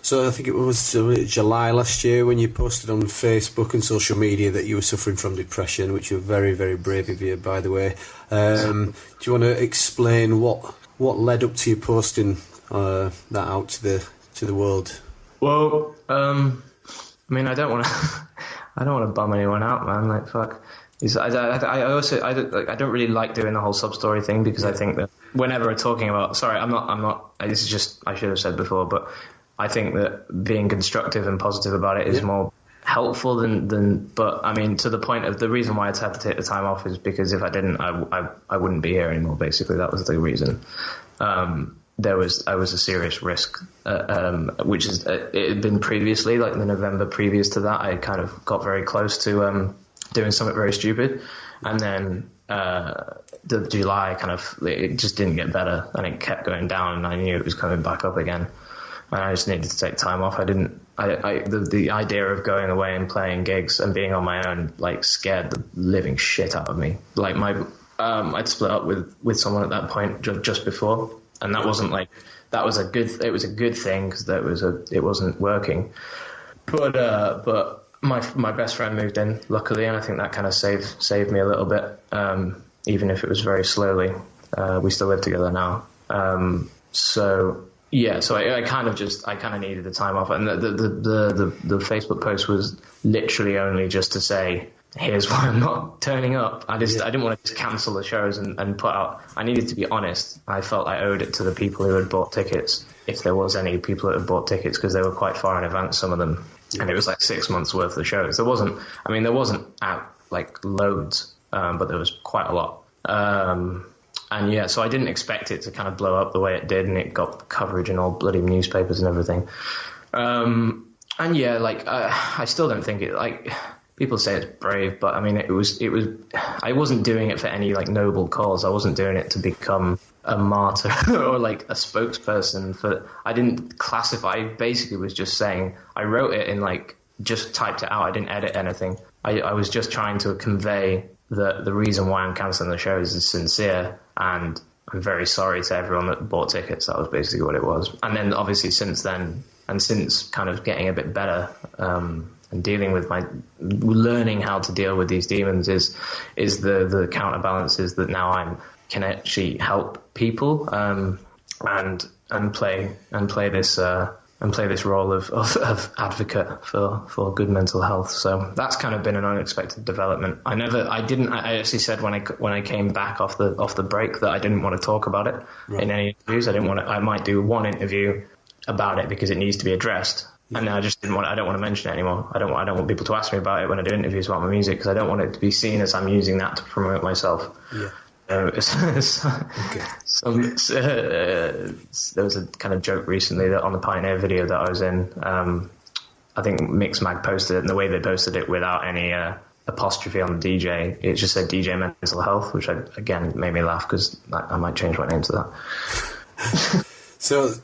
[SPEAKER 3] So I think it was July last year when you posted on Facebook and social media that you were suffering from depression, which you're very, very brave of you, by the way. Do you want to explain what led up to you posting that out to the world?
[SPEAKER 2] Well, I mean, I don't want to bum anyone out, man. Like, fuck. I don't really like doing the whole sub-story thing, because I think that whenever we're talking about, sorry, I'm not. This is just, I should have said before, but I think that being constructive and positive about it is more helpful than. But I mean, to the point of the reason why I had to take the time off is because if I didn't, I wouldn't be here anymore. Basically, that was the reason. I was a serious risk, which is it had been previously, like the November previous to that. I kind of got very close to doing something very stupid, and then the July it just didn't get better, and it kept going down, and I knew it was coming back up again. And I just needed to take time off. The idea of going away and playing gigs and being on my own, like, scared the living shit out of me. Like, I'd split up with someone at that point just before, and that wasn't like, it was a good thing, because it wasn't working. But my best friend moved in, luckily, and I think that kind of saved me a little bit, even if it was very slowly. We still live together now. Yeah, so I kind of needed the time off, and the Facebook post was literally only just to say, here's why I'm not turning up. I didn't want to just cancel the shows and put out. I needed to be honest. I felt I owed it to the people who had bought tickets, if there was any people that had bought tickets, because they were quite far in advance, some of them, and it was like 6 months worth of shows. There wasn't out like loads, but there was quite a lot. And yeah, so I didn't expect it to kind of blow up the way it did, and it got coverage in all bloody newspapers and everything. And yeah, like I still don't think it, like, people say it's brave, but I mean, it was. I wasn't doing it for any like noble cause. I wasn't doing it to become a martyr or like a spokesperson for. I didn't classify. I basically was just saying. I wrote it in like, just typed it out. I didn't edit anything. I was just trying to convey the reason why I'm cancelling the shows is sincere, and I'm very sorry to everyone that bought tickets. That was basically what it was. And then obviously since then, and since kind of getting a bit better, and dealing with learning how to deal with these demons is the counterbalance is that now I can actually help people, and play this role of advocate for good mental health. So that's kind of been an unexpected development. I actually said when I came back off the break that I didn't want to talk about it in any interviews. I might do one interview about it because it needs to be addressed. And I just didn't want. I don't want to mention it anymore. I don't want people to ask me about it when I do interviews about my music, because I don't want it to be seen as I'm using that to promote myself. Yeah. There was a kind of joke recently that on the Pioneer video that I was in, I think Mixmag posted it, and the way they posted it without any apostrophe on the DJ, it just said DJ Mental Health, which again made me laugh because I might change my name to that.
[SPEAKER 3] So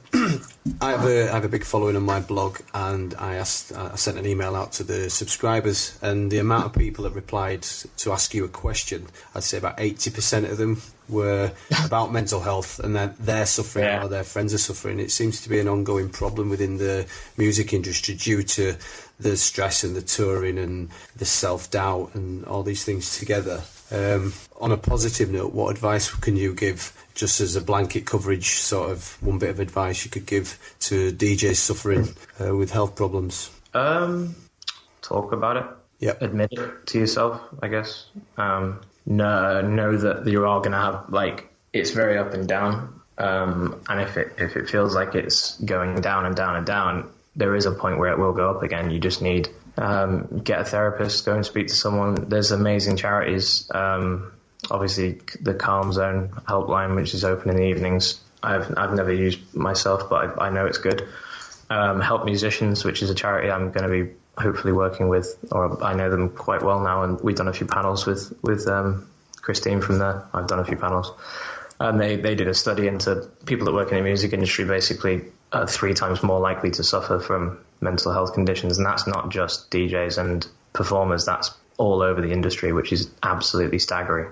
[SPEAKER 3] I have a big following on my blog, and I sent an email out to the subscribers, and the amount of people that replied to ask you a question, I'd say about 80% of them were about mental health, and that they're suffering or their friends are suffering. It seems to be an ongoing problem within the music industry due to the stress and the touring and the self-doubt and all these things together. On a positive note, what advice can you give, just as a blanket coverage, sort of one bit of advice you could give to DJs suffering with health problems?
[SPEAKER 2] Talk about it.
[SPEAKER 3] Yep.
[SPEAKER 2] Admit it to yourself, I guess. Know that you are going to have, like, it's very up and down. And if it feels like it's going down and down and down, there is a point where it will go up again. You just need get a therapist, go and speak to someone. There's amazing charities. Obviously, the Calm Zone helpline, which is open in the evenings. I've never used myself, but I know it's good. Help Musicians, which is a charity I'm going to be hopefully working with, or I know them quite well now, and we've done a few panels with Christine from there. I've done a few panels. They did a study into people that work in the music industry basically are 3 times more likely to suffer from mental health conditions, and that's not just DJs and performers, that's all over the industry, which is absolutely staggering.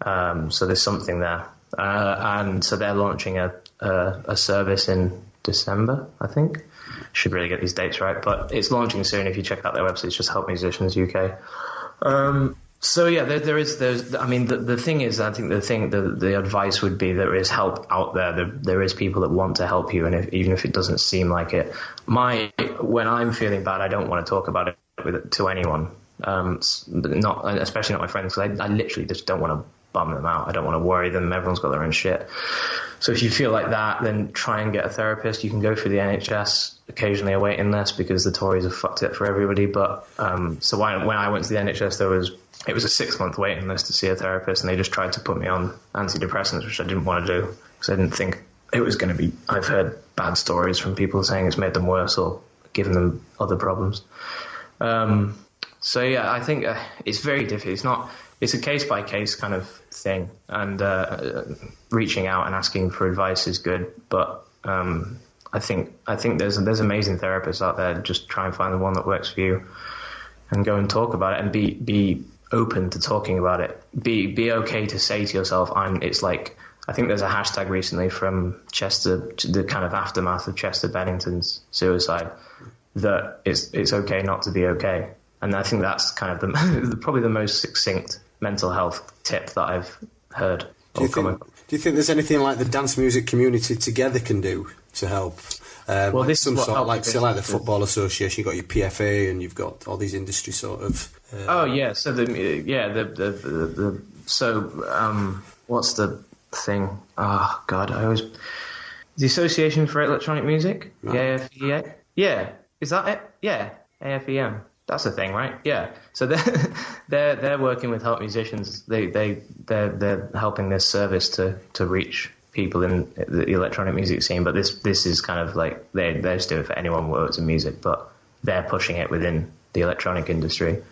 [SPEAKER 2] So there's something there. And so they're launching a service in December, I think. Should really get these dates right, but it's launching soon. If you check out their website, it's just Help Musicians UK. So yeah, there's. I mean, the thing is, I think the advice would be there is help out there. There is people that want to help you, and even if it doesn't seem like it, when I'm feeling bad, I don't want to talk about it to anyone. Especially not my friends, because I literally just don't want to bum them out. I don't want to worry them. Everyone's got their own shit. So if you feel like that, then try and get a therapist. You can go through the NHS, occasionally a waiting list because the Tories have fucked it for everybody. But so when I went to the NHS, it was a 6-month waiting list to see a therapist, and they just tried to put me on antidepressants, which I didn't want to do because I didn't think it was going to be. I've heard bad stories from people saying it's made them worse or given them other problems. So yeah, I think it's very difficult. It's a case-by-case kind of thing, and reaching out and asking for advice is good, but I think there's amazing therapists out there. Just try and find the one that works for you and go and talk about it, and be open to talking about it. Be okay to say to yourself, it's like, I think there's a hashtag recently from Chester, the kind of aftermath of Chester Bennington's suicide, that it's okay not to be okay. And I think that's kind of probably the most succinct mental health tip that I've heard.
[SPEAKER 3] Do you think there's anything like the dance music community together can do to help?
[SPEAKER 2] Well, this
[SPEAKER 3] some
[SPEAKER 2] is
[SPEAKER 3] sort of like the Football Association. You've got your PFA, and you've got all these industry sort of.
[SPEAKER 2] So what's the thing? Oh God, the Association for Electronic Music.
[SPEAKER 3] Right.
[SPEAKER 2] AFEM. Yeah, is that it? Yeah, AFEM. That's the thing, right? Yeah. So they're working with Help Musicians. They're helping this service to reach people in the electronic music scene. But this is kind of like they just do it for anyone who works in music, but they're pushing it within the electronic industry.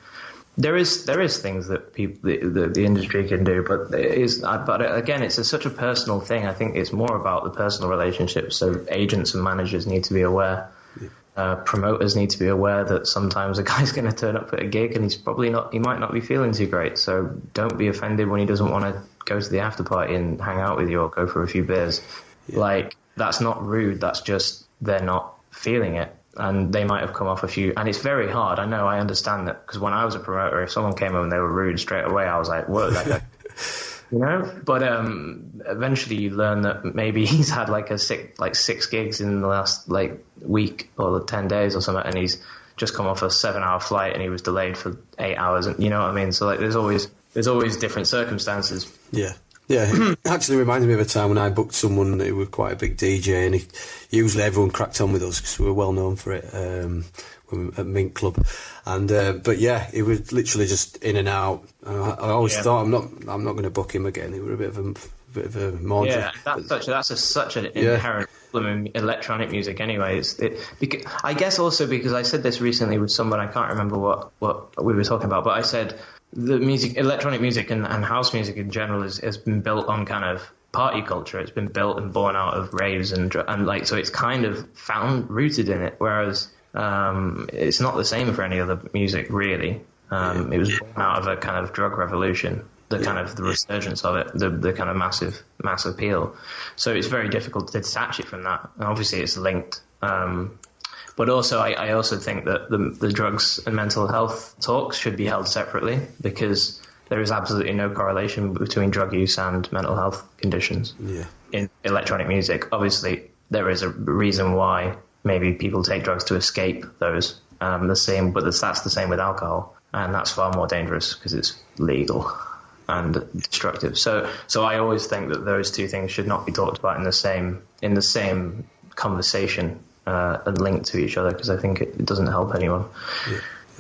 [SPEAKER 2] There is things that the industry can do, but again, it's such a personal thing. I think it's more about the personal relationships. So agents and managers need to be aware. Promoters need to be aware that sometimes a guy's going to turn up at a gig and he might not be feeling too great. So don't be offended when he doesn't want to go to the after party and hang out with you or go for a few beers. Yeah. Like, that's not rude. That's just they're not feeling it. And they might have come off a few. And it's very hard. I know, I understand that. Because when I was a promoter, if someone came over and they were rude straight away, I was like, whoa, that guy. You know, but eventually you learn that maybe he's had like 6 gigs in the last week or 10 days or something, and he's just come off a 7-hour flight and he was delayed for 8 hours, and you know what I mean. So there's always different circumstances.
[SPEAKER 3] Yeah. Yeah, it actually reminds me of a time when I booked someone who was quite a big DJ, and usually everyone cracked on with us because we were well known for it when we were at Mint Club. And but yeah, it was literally just in and out. I always thought I'm not going to book him again. It was a bit of a mod.
[SPEAKER 2] Yeah, that's such an inherent problem in electronic music. Anyway, I guess also because I said this recently with someone, I can't remember what we were talking about, but I said the electronic music and house music in general has been built on kind of party culture. It's been built and born out of raves and like, so it's kind of rooted in it. Whereas it's not the same for any other music really. It was born out of a kind of drug revolution. Kind of the resurgence of it, the kind of massive appeal. So it's very difficult to detach it from that. And obviously, it's linked. But also, I also think that the drugs and mental health talks should be held separately, because there is absolutely no correlation between drug use and mental health conditions in electronic music. Obviously, there is a reason why maybe people take drugs to escape those. That's the same with alcohol, and that's far more dangerous because it's legal and destructive. So I always think that those two things should not be talked about in the same conversation and linked to each other, because I think it doesn't help anyone.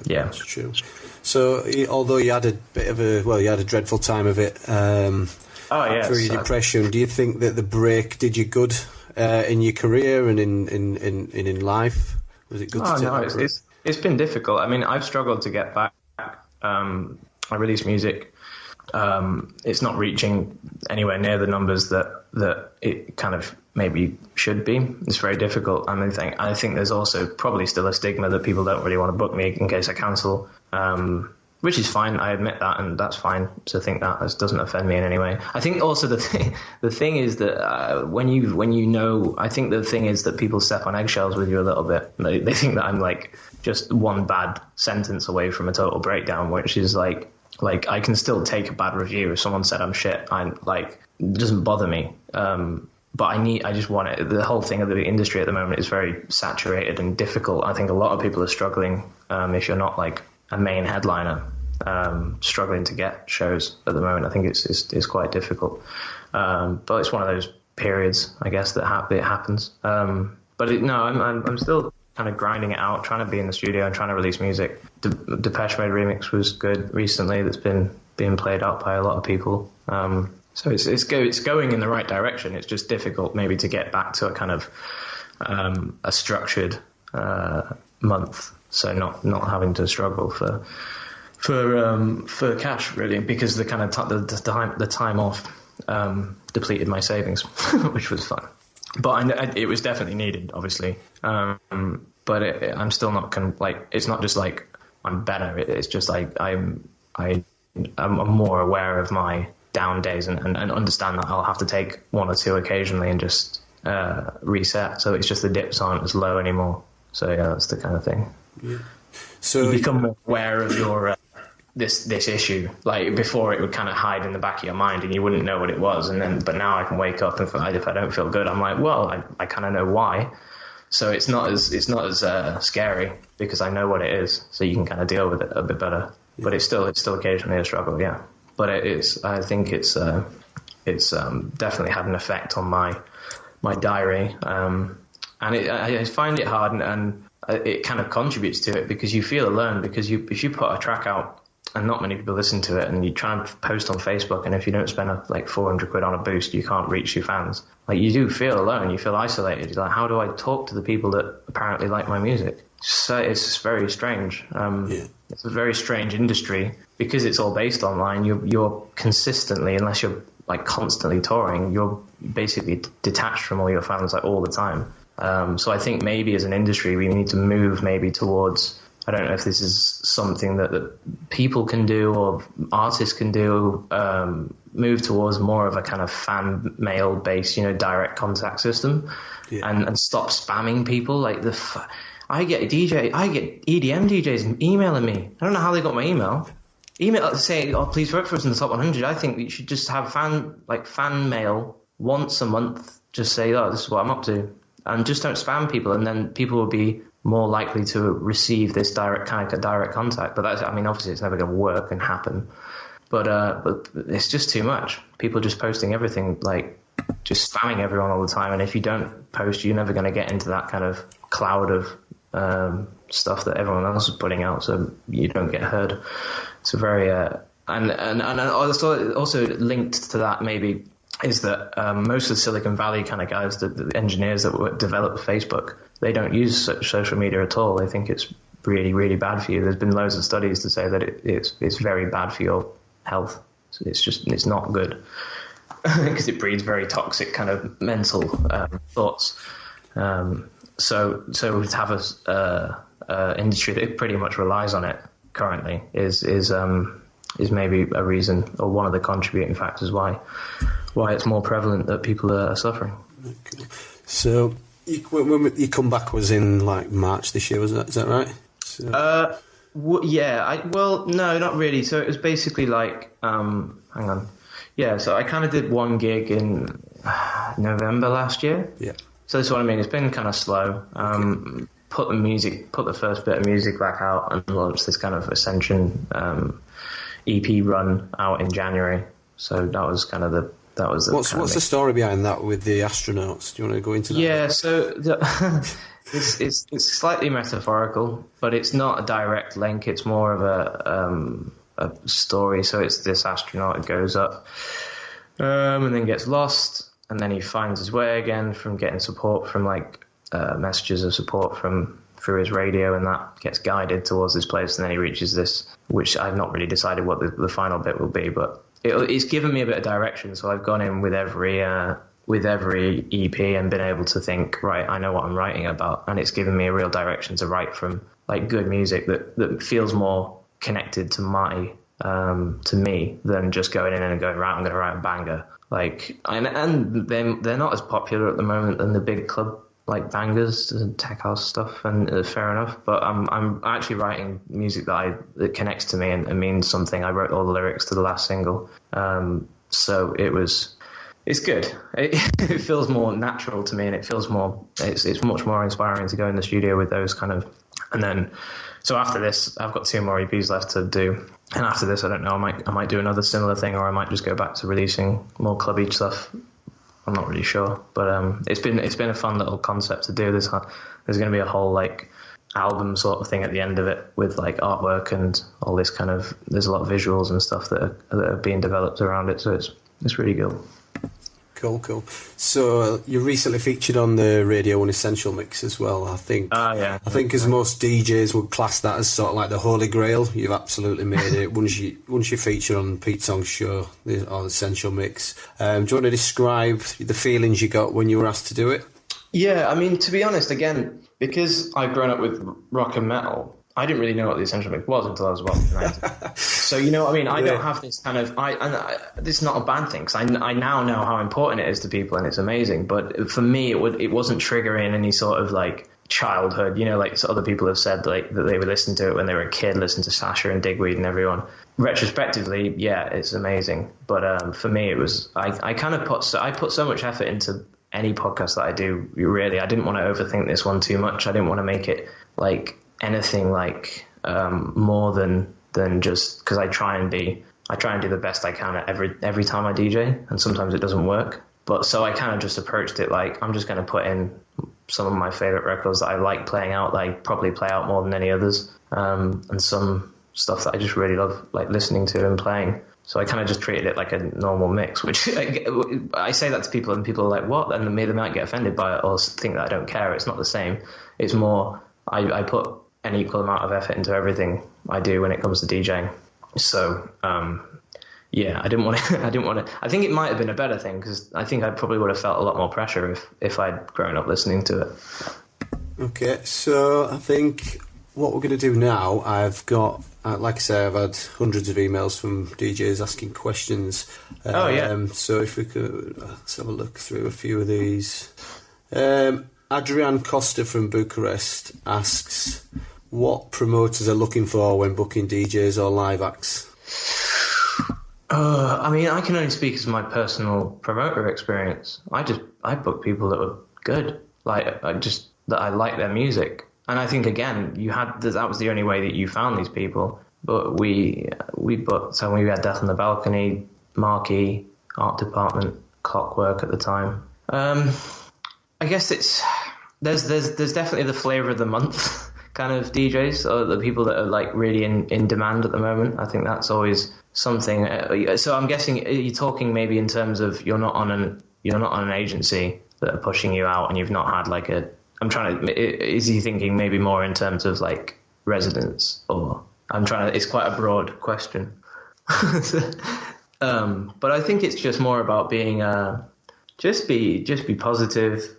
[SPEAKER 2] Yeah,
[SPEAKER 3] that's true. So although you had a bit of you had a dreadful time of it through your depression, do you think that the break did you good in your career and in life? Was it good to take that break?
[SPEAKER 2] It's been difficult. I mean, I've struggled to get back. I released music. It's not reaching anywhere near the numbers that it kind of maybe should be. It's very difficult. I think there's also probably still a stigma that people don't really want to book me in case I cancel, which is fine. I admit that, and that's fine to think that. It doesn't offend me in any way. I think also the thing is that when you know, I think the thing is that people step on eggshells with you a little bit. They think that I'm like just one bad sentence away from a total breakdown, which is like I can still take a bad review. If someone said I'm shit, it doesn't bother me. But I just want it. The whole thing of the industry at the moment is very saturated and difficult. I think a lot of people are struggling. If you're not like a main headliner, struggling to get shows at the moment. I think it's quite difficult. But it's one of those periods, I guess, that it happens. I'm still kind of grinding it out, trying to be in the studio and trying to release music. Depeche Mode remix was good recently. That's been being played out by a lot of people. So it's going in the right direction. It's just difficult maybe to get back to a kind of a structured month. So not having to struggle for cash really, because the kind of the time off depleted my savings, which was fun. But it was definitely needed, obviously. But I'm still not it's not just like I'm better. It's just like I'm more aware of my down days and understand that I'll have to take one or two occasionally and just reset. So it's just the dips aren't as low anymore. So yeah, that's the kind of thing.
[SPEAKER 3] Yeah. So
[SPEAKER 2] you become more aware of your this issue. Like before, it would kind of hide in the back of your mind and you wouldn't know what it was. But now I can wake up and if I don't feel good, I'm like, well, I kind of know why. So it's not as scary because I know what it is. So you can kind of deal with it a bit better. Yeah. But it's still occasionally a struggle. Yeah. But I think it's definitely had an effect on my diary. And I find it hard and it kind of contributes to it because you feel alone, because if you put a track out and not many people listen to it and you try and post on Facebook, and if you don't spend like 400 quid on a boost, you can't reach your fans. Like you do feel alone, you feel isolated. You're like, how do I talk to the people that apparently like my music? So it's very strange. It's a very strange industry because it's all based online. You're consistently, unless you're like constantly touring, you're basically detached from all your fans like all the time. So I think maybe as an industry, we need to move maybe towards, I don't know if this is something that people can do or artists can do, move towards more of a kind of fan mail based, direct contact system, and stop spamming people. Like I get EDM DJs emailing me. I don't know how they got my email saying, "Oh, please vote for us in the top 100." I think we should just have fan mail once a month. Just say, "Oh, this is what I'm up to," and just don't spam people, and then people will be more likely to receive this direct contact. But obviously it's never going to work and happen. But it's just too much. People just posting everything, like just spamming everyone all the time. And if you don't post, you're never going to get into that kind of cloud of stuff that everyone else is putting out, so you don't get heard. It's a very and also linked to that maybe is that most of the Silicon Valley kind of guys, the engineers that develop Facebook, they don't use social media at all. They think it's really, really bad for you. There's been loads of studies to say that it's very bad for your health. So it's not good because it breeds very toxic kind of mental thoughts. So to have a industry that pretty much relies on it currently is maybe a reason or one of the contributing factors why it's more prevalent that people are suffering.
[SPEAKER 3] Okay. So when your comeback was in like March this year, is that right? So.
[SPEAKER 2] No, not really. So it was basically like, hang on. Yeah, so I kind of did one gig in November last year. Yeah. So that's what I mean. It's been kind of slow. Put the first bit of music back out and launched this kind of Ascension EP run out in January. So that was kind of the What's
[SPEAKER 3] the story behind that with the astronauts? Do you want to go into that?
[SPEAKER 2] Yeah, so it's slightly metaphorical, but it's not a direct link. It's more of a story. So it's this astronaut who goes up and then gets lost, and then he finds his way again from getting support from like messages of support through his radio, and that gets guided towards this place, and then he reaches this, which I've not really decided what the final bit will be, but it's given me a bit of direction. So I've gone in with every EP and been able to think, right, I know what I'm writing about, and it's given me a real direction to write from, like good music that feels more connected to to me than just going in and going, right, I'm going to write a banger. Like, and they're not as popular at the moment than the big club like bangers and tech house stuff, and fair enough. But I'm actually writing music that connects to me and means something. I wrote all the lyrics to the last single, so it's good. It feels more natural to me, and it's much more inspiring to go in the studio with those kind of. And then, so after this, I've got 2 more EPs left to do, and after this, I don't know. I might do another similar thing, or I might just go back to releasing more clubby stuff. I'm not really sure, but it's been a fun little concept to do. There's going to be a whole like album sort of thing at the end of it with like artwork and all this kind of. There's a lot of visuals and stuff that are being developed around it, so it's really cool.
[SPEAKER 3] Cool. So you recently featured on the Radio 1 Essential Mix as well, I think.
[SPEAKER 2] Yeah.
[SPEAKER 3] I think as most DJs would class that as sort of like the holy grail. You've absolutely made it. Once you feature on Pete Tong's show, the Essential Mix. Do you want to describe the feelings you got when you were asked to do it?
[SPEAKER 2] Yeah, I mean, to be honest, again, because I've grown up with rock and metal, I didn't really know what the Essential Mix was until I was about 19. So, you know what I mean? I don't have this kind of... this is not a bad thing, because I now know how important it is to people, and it's amazing. But for me, it wasn't triggering any sort of, like, childhood. You know, like other people have said like that they would listen to it when they were a kid, listen to Sasha and Digweed and everyone. Retrospectively, yeah, it's amazing. But for me, it was... I put so much effort into any podcast that I do, really. I didn't want to overthink this one too much. I didn't want to make it, like... anything like more than just because I try and do the best I can at every time I DJ, and sometimes it doesn't work. But so I kind of just approached it like I'm just going to put in some of my favorite records that I like playing out, that I probably play out more than any others, and some stuff that I just really love like listening to and playing. So I kind of just treated it like a normal mix, which I say that to people and people are like, what? And they might get offended by it or think that I don't care. It's not the same. It's more I put an equal amount of effort into everything I do when it comes to DJing. So, yeah, I didn't want to. I think it might have been a better thing, because I think I probably would have felt a lot more pressure if I'd grown up listening to it.
[SPEAKER 3] Okay, so I think what we're going to do now, I've got, like I say, I've had hundreds of emails from DJs asking questions. So if we could, let's have a look through a few of these. Adrian Costa from Bucharest asks, what promoters are looking for when booking DJs or live acts?
[SPEAKER 2] I mean, I can only speak as my personal promoter experience. I booked people that were good, that I liked their music. And I think, again, that was the only way that you found these people. but we booked. So we had Death on the Balcony, Marquee, Art Department, Clockwork at the time. I guess there's definitely the flavor of the month kind of DJs, or the people that are like really in demand at the moment. I think that's always something. So I'm guessing you're talking maybe in terms of you're not on an agency that are pushing you out, and you've not had like a. Is he thinking maybe more in terms of like residents, or it's quite a broad question. But I think it's just more about being just be positive,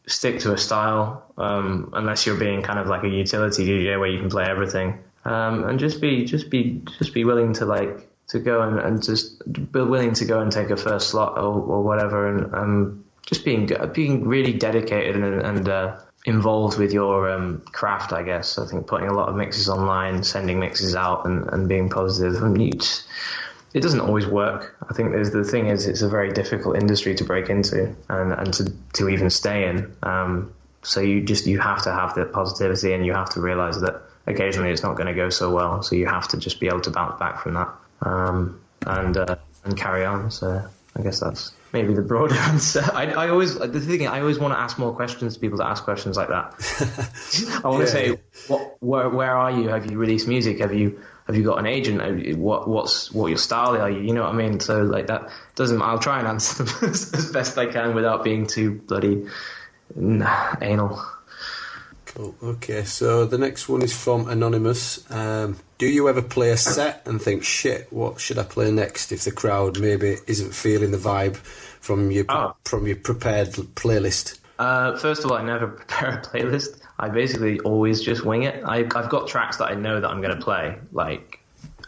[SPEAKER 2] stick to a style, unless you're being kind of like a utility DJ where you can play everything, and just be willing to go and just be willing to go and take a first slot or whatever, and just being really dedicated and involved with your craft, I guess. I think putting a lot of mixes online, sending mixes out, and being positive. And it doesn't always work. I think the thing is, it's a very difficult industry to break into and to even stay in. So you have to have the positivity, and you have to realize that occasionally it's not going to go so well. So you have to just be able to bounce back from that and carry on. So I guess that's maybe the broader answer. I always want to ask more questions to people that ask questions like that. I want to say, where are you? Have you released music? Have you got an agent? What your style are you? You know what I mean? So like that doesn't. I'll try and answer them as best I can without being too bloody anal.
[SPEAKER 3] Cool. Okay, so the next one is from Anonymous. Do you ever play a set and think, shit, what should I play next if the crowd maybe isn't feeling the vibe from your prepared playlist?
[SPEAKER 2] First of all, I never prepare a playlist. I basically always just wing it. I've got tracks that I know that I'm going to play. Like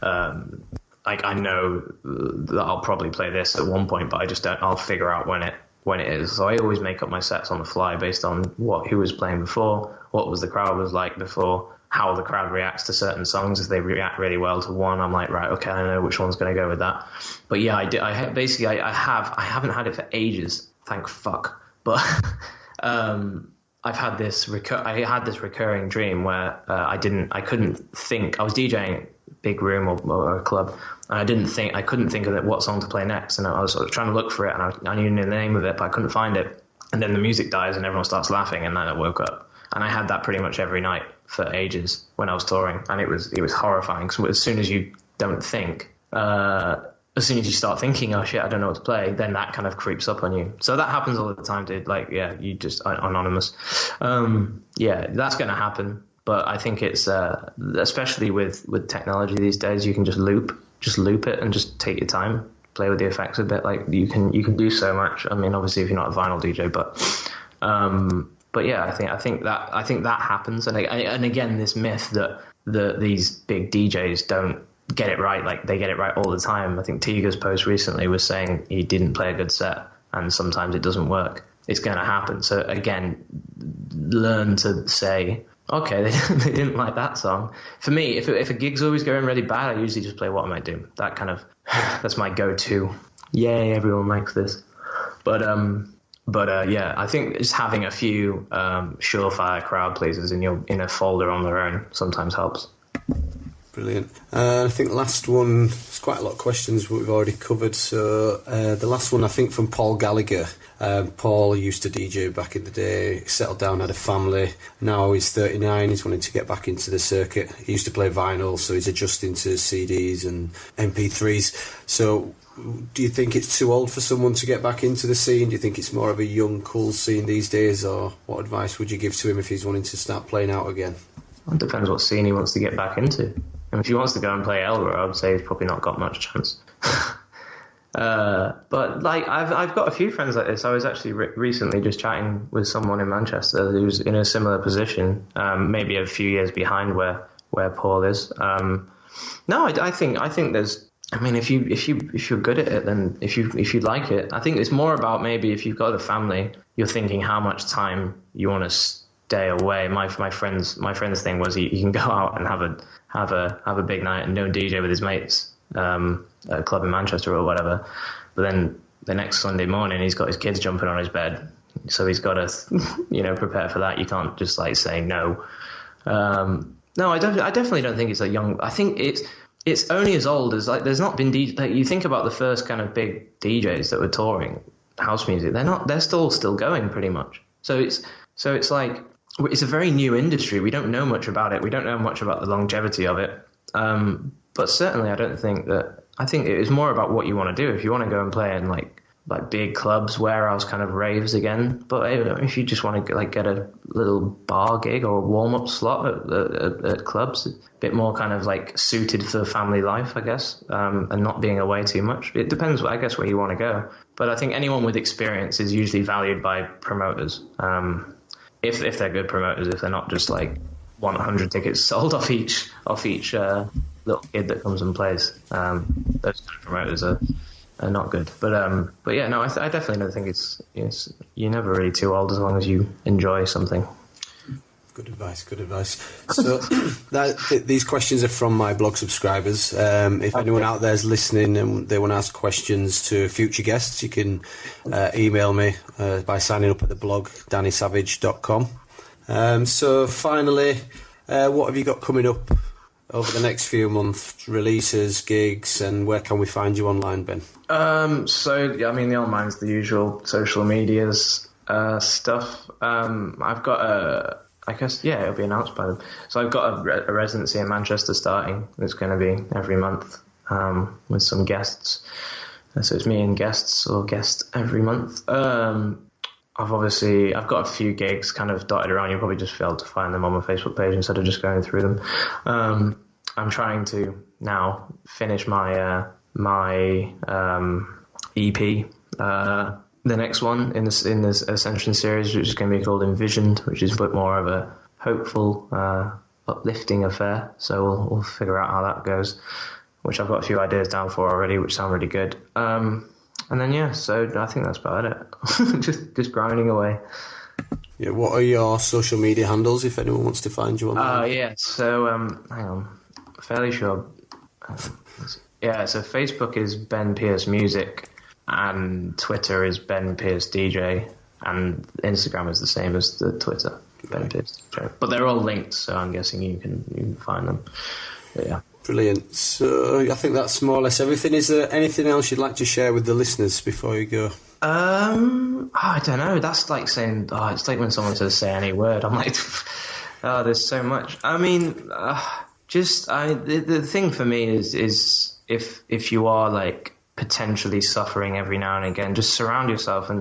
[SPEAKER 2] I know that I'll probably play this at one point, but I just don't. I'll figure out when it is. So I always make up my sets on the fly based on who was playing before, what was the crowd was like before, how the crowd reacts to certain songs. If they react really well to one, I'm like, right, okay, I know which one's going to go with that. But yeah, I haven't had it for ages, thank fuck. But I've had this recurring dream where I couldn't think. I was DJing big room or a club, and I couldnn't think of what song to play next, and I was sort of trying to look for it, and I knew the name of it, but I couldn't find it. And then the music dies and everyone starts laughing, and then I woke up. And I had that pretty much every night for ages when I was touring, and it was horrifying. So as soon as you don't think, as soon as you start thinking, oh shit, I don't know what to play, then that kind of creeps up on you. So that happens all the time, dude. Like, yeah, you just Anonymous. Yeah, that's going to happen. But I think it's especially with technology these days, you can just loop it and just take your time, play with the effects a bit. Like you can do so much. I mean, obviously if you're not a vinyl DJ, but yeah, I think that happens. And again, this myth that these big DJs don't get it right, like they get it right all the time. I think Tiga's post recently was saying he didn't play a good set, and sometimes it doesn't work. It's going to happen. So again, learn to say, okay, they didn't like that song. For me, if a gig's always going really bad, I usually just play What Am I Doing? That kind of, that's my go-to. Yay, everyone likes this. But yeah, I think just having a few surefire crowd pleasers in a folder on their own sometimes helps.
[SPEAKER 3] Brilliant. I think the last one, there's quite a lot of questions we've already covered. So the last one, I think, from Paul Gallagher. Paul used to DJ back in the day, settled down, had a family. Now he's 39, he's wanting to get back into the circuit. He used to play vinyl, so he's adjusting to CDs and MP3s. So do you think it's too old for someone to get back into the scene? Do you think it's more of a young, cool scene these days? Or what advice would you give to him if he's wanting to start playing out again?
[SPEAKER 2] It depends what scene he wants to get back into. And if he wants to go and play Elra, I would say he's probably not got much chance. But like I've got a few friends like this. I was actually recently just chatting with someone in Manchester who's in a similar position, maybe a few years behind where Paul is. No, I think there's. I mean, if you're good at it, then if you like it, I think it's more about maybe if you've got a family, you're thinking how much time you want to stay away. My friend's thing was he can go out and have a big night and go DJ with his mates at a club in Manchester or whatever, but then the next Sunday morning he's got his kids jumping on his bed, so he's got to prepare for that. You can't just like say no. No, I definitely don't think it's a young. I think it's only as old as, like, there's not been like, you think about the first kind of big DJs that were touring house music. They're still going pretty much. So it's like, it's a very new industry. We don't know much about it. We don't know much about the longevity of it. But certainly, I think it is more about what you want to do. If you want to go and play in like big clubs, warehouse kind of raves again. But if you just want to get a little bar gig or a warm-up slot at clubs, a bit more kind of like suited for family life, I guess, and not being away too much. It depends, I guess, where you want to go. But I think anyone with experience is usually valued by promoters. If they're good promoters, if they're not just like 100 tickets sold off each little kid that comes and plays, those kind of promoters are not good. But yeah, no, I definitely don't think it's you're never really too old as long as you enjoy something.
[SPEAKER 3] Good advice. So these questions are from my blog subscribers. If anyone out there is listening and they want to ask questions to future guests, you can email me by signing up at the blog, dannysavage.com. So finally, what have you got coming up over the next few months? Releases, gigs, and where can we find you online, Ben?
[SPEAKER 2] So, I mean, the online's the usual social medias stuff. I've got I guess, yeah, it'll be announced by them. So I've got a residency in Manchester starting. It's going to be every month with some guests. So it's me and guests, or guest every month. I've got a few gigs kind of dotted around. You'll probably just be able to find them on my Facebook page instead of just going through them. I'm trying to now finish my EP. The next one in this Ascension series, which is going to be called Envisioned, which is a bit more of a hopeful, uplifting affair. So we'll figure out how that goes, which I've got a few ideas down for already, which sound really good. And then, yeah, so I think that's about it. just grinding away.
[SPEAKER 3] Yeah, what are your social media handles if anyone wants to find you online?
[SPEAKER 2] Yeah, so hang on, fairly sure. Yeah, so Facebook is Ben Pearce Music, and Twitter is Ben Pearce DJ, and Instagram is the same as the Twitter, Ben Pearce DJ. But they're all linked, so I'm guessing you can find them. But yeah.
[SPEAKER 3] Brilliant. So I think that's more or less everything. Is there anything else you'd like to share with the listeners before you go?
[SPEAKER 2] I don't know. That's like saying, it's like when someone says say any word. I'm like, there's so much. I mean, the thing for me is if you are like potentially suffering every now and again, just surround yourself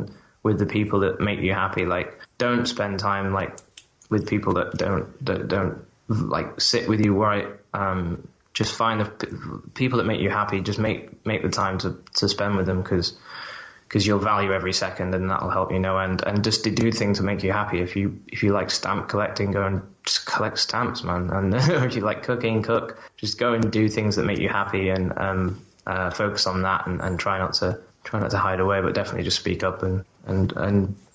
[SPEAKER 2] with the people that make you happy. Like, don't spend time like with people that don't like sit with you, right? Just find the people that make you happy. Just make the time to spend with them, because you'll value every second, and that'll help you no end. And just to do things that make you happy. If you like stamp collecting, go and just collect stamps, man. And if you like cooking, cook. Just go and do things that make you happy, and focus on that, and try not to hide away, but definitely just speak up and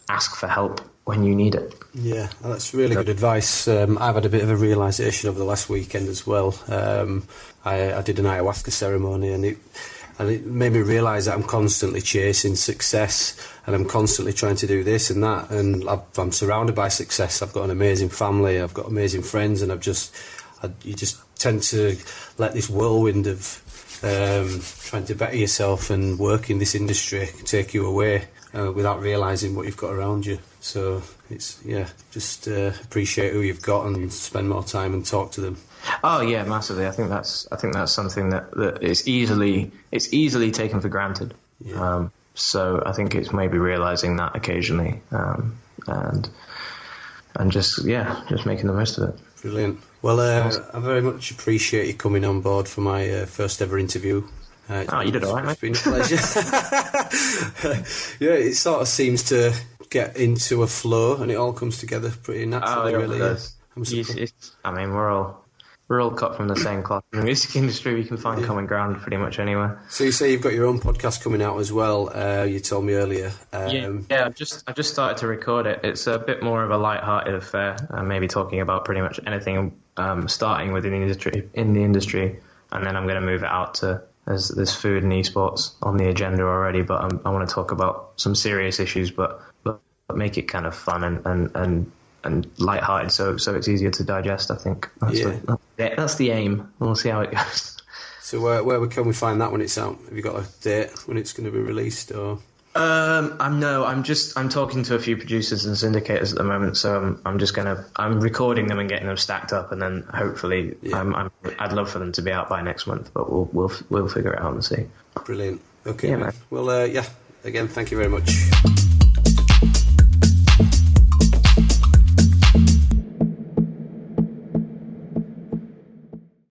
[SPEAKER 2] ask for help when you need it.
[SPEAKER 3] Yeah, that's really good advice. I've had a bit of a realisation over the last weekend as well. I did an ayahuasca ceremony, and it made me realise that I'm constantly chasing success, and I'm constantly trying to do this and that, and I'm surrounded by success. I've got an amazing family, I've got amazing friends, and you just tend to let this whirlwind of trying to better yourself and work in this industry take you away without realising what you've got around you. So it's just appreciate who you've got and spend more time and talk to them.
[SPEAKER 2] Oh yeah, massively. I think that's something that is easily taken for granted. Yeah. So I think it's maybe realising that occasionally, and just making the most of it.
[SPEAKER 3] Brilliant. Well, I very much appreciate you coming on board for my first ever interview.
[SPEAKER 2] You did all right, mate.
[SPEAKER 3] It's been a pleasure. Yeah, it sort of seems to get into a flow, and it all comes together pretty naturally.
[SPEAKER 2] Oh,
[SPEAKER 3] really.
[SPEAKER 2] It does. I mean, we're all cut from the same cloth. In the music industry, we can find common ground pretty much anywhere.
[SPEAKER 3] So you say you've got your own podcast coming out as well. You told me earlier.
[SPEAKER 2] Yeah. I've just started to record it. It's a bit more of a light-hearted affair. Maybe talking about pretty much anything, starting within the industry, and then I'm going to move it out to. There's food and esports on the agenda already, but I want to talk about some serious issues, but make it kind of fun and and lighthearted, so it's easier to digest. I think that's the aim. We'll see how it goes.
[SPEAKER 3] So where can we find that when it's out? Have you got a date when it's going to be released, or?
[SPEAKER 2] I'm talking to a few producers and syndicators at the moment, so I'm recording them and getting them stacked up, and then hopefully, I'd love for them to be out by next month, but we'll figure it out and see.
[SPEAKER 3] Brilliant. Okay,
[SPEAKER 2] yeah, man.
[SPEAKER 3] Well, again, thank you very much.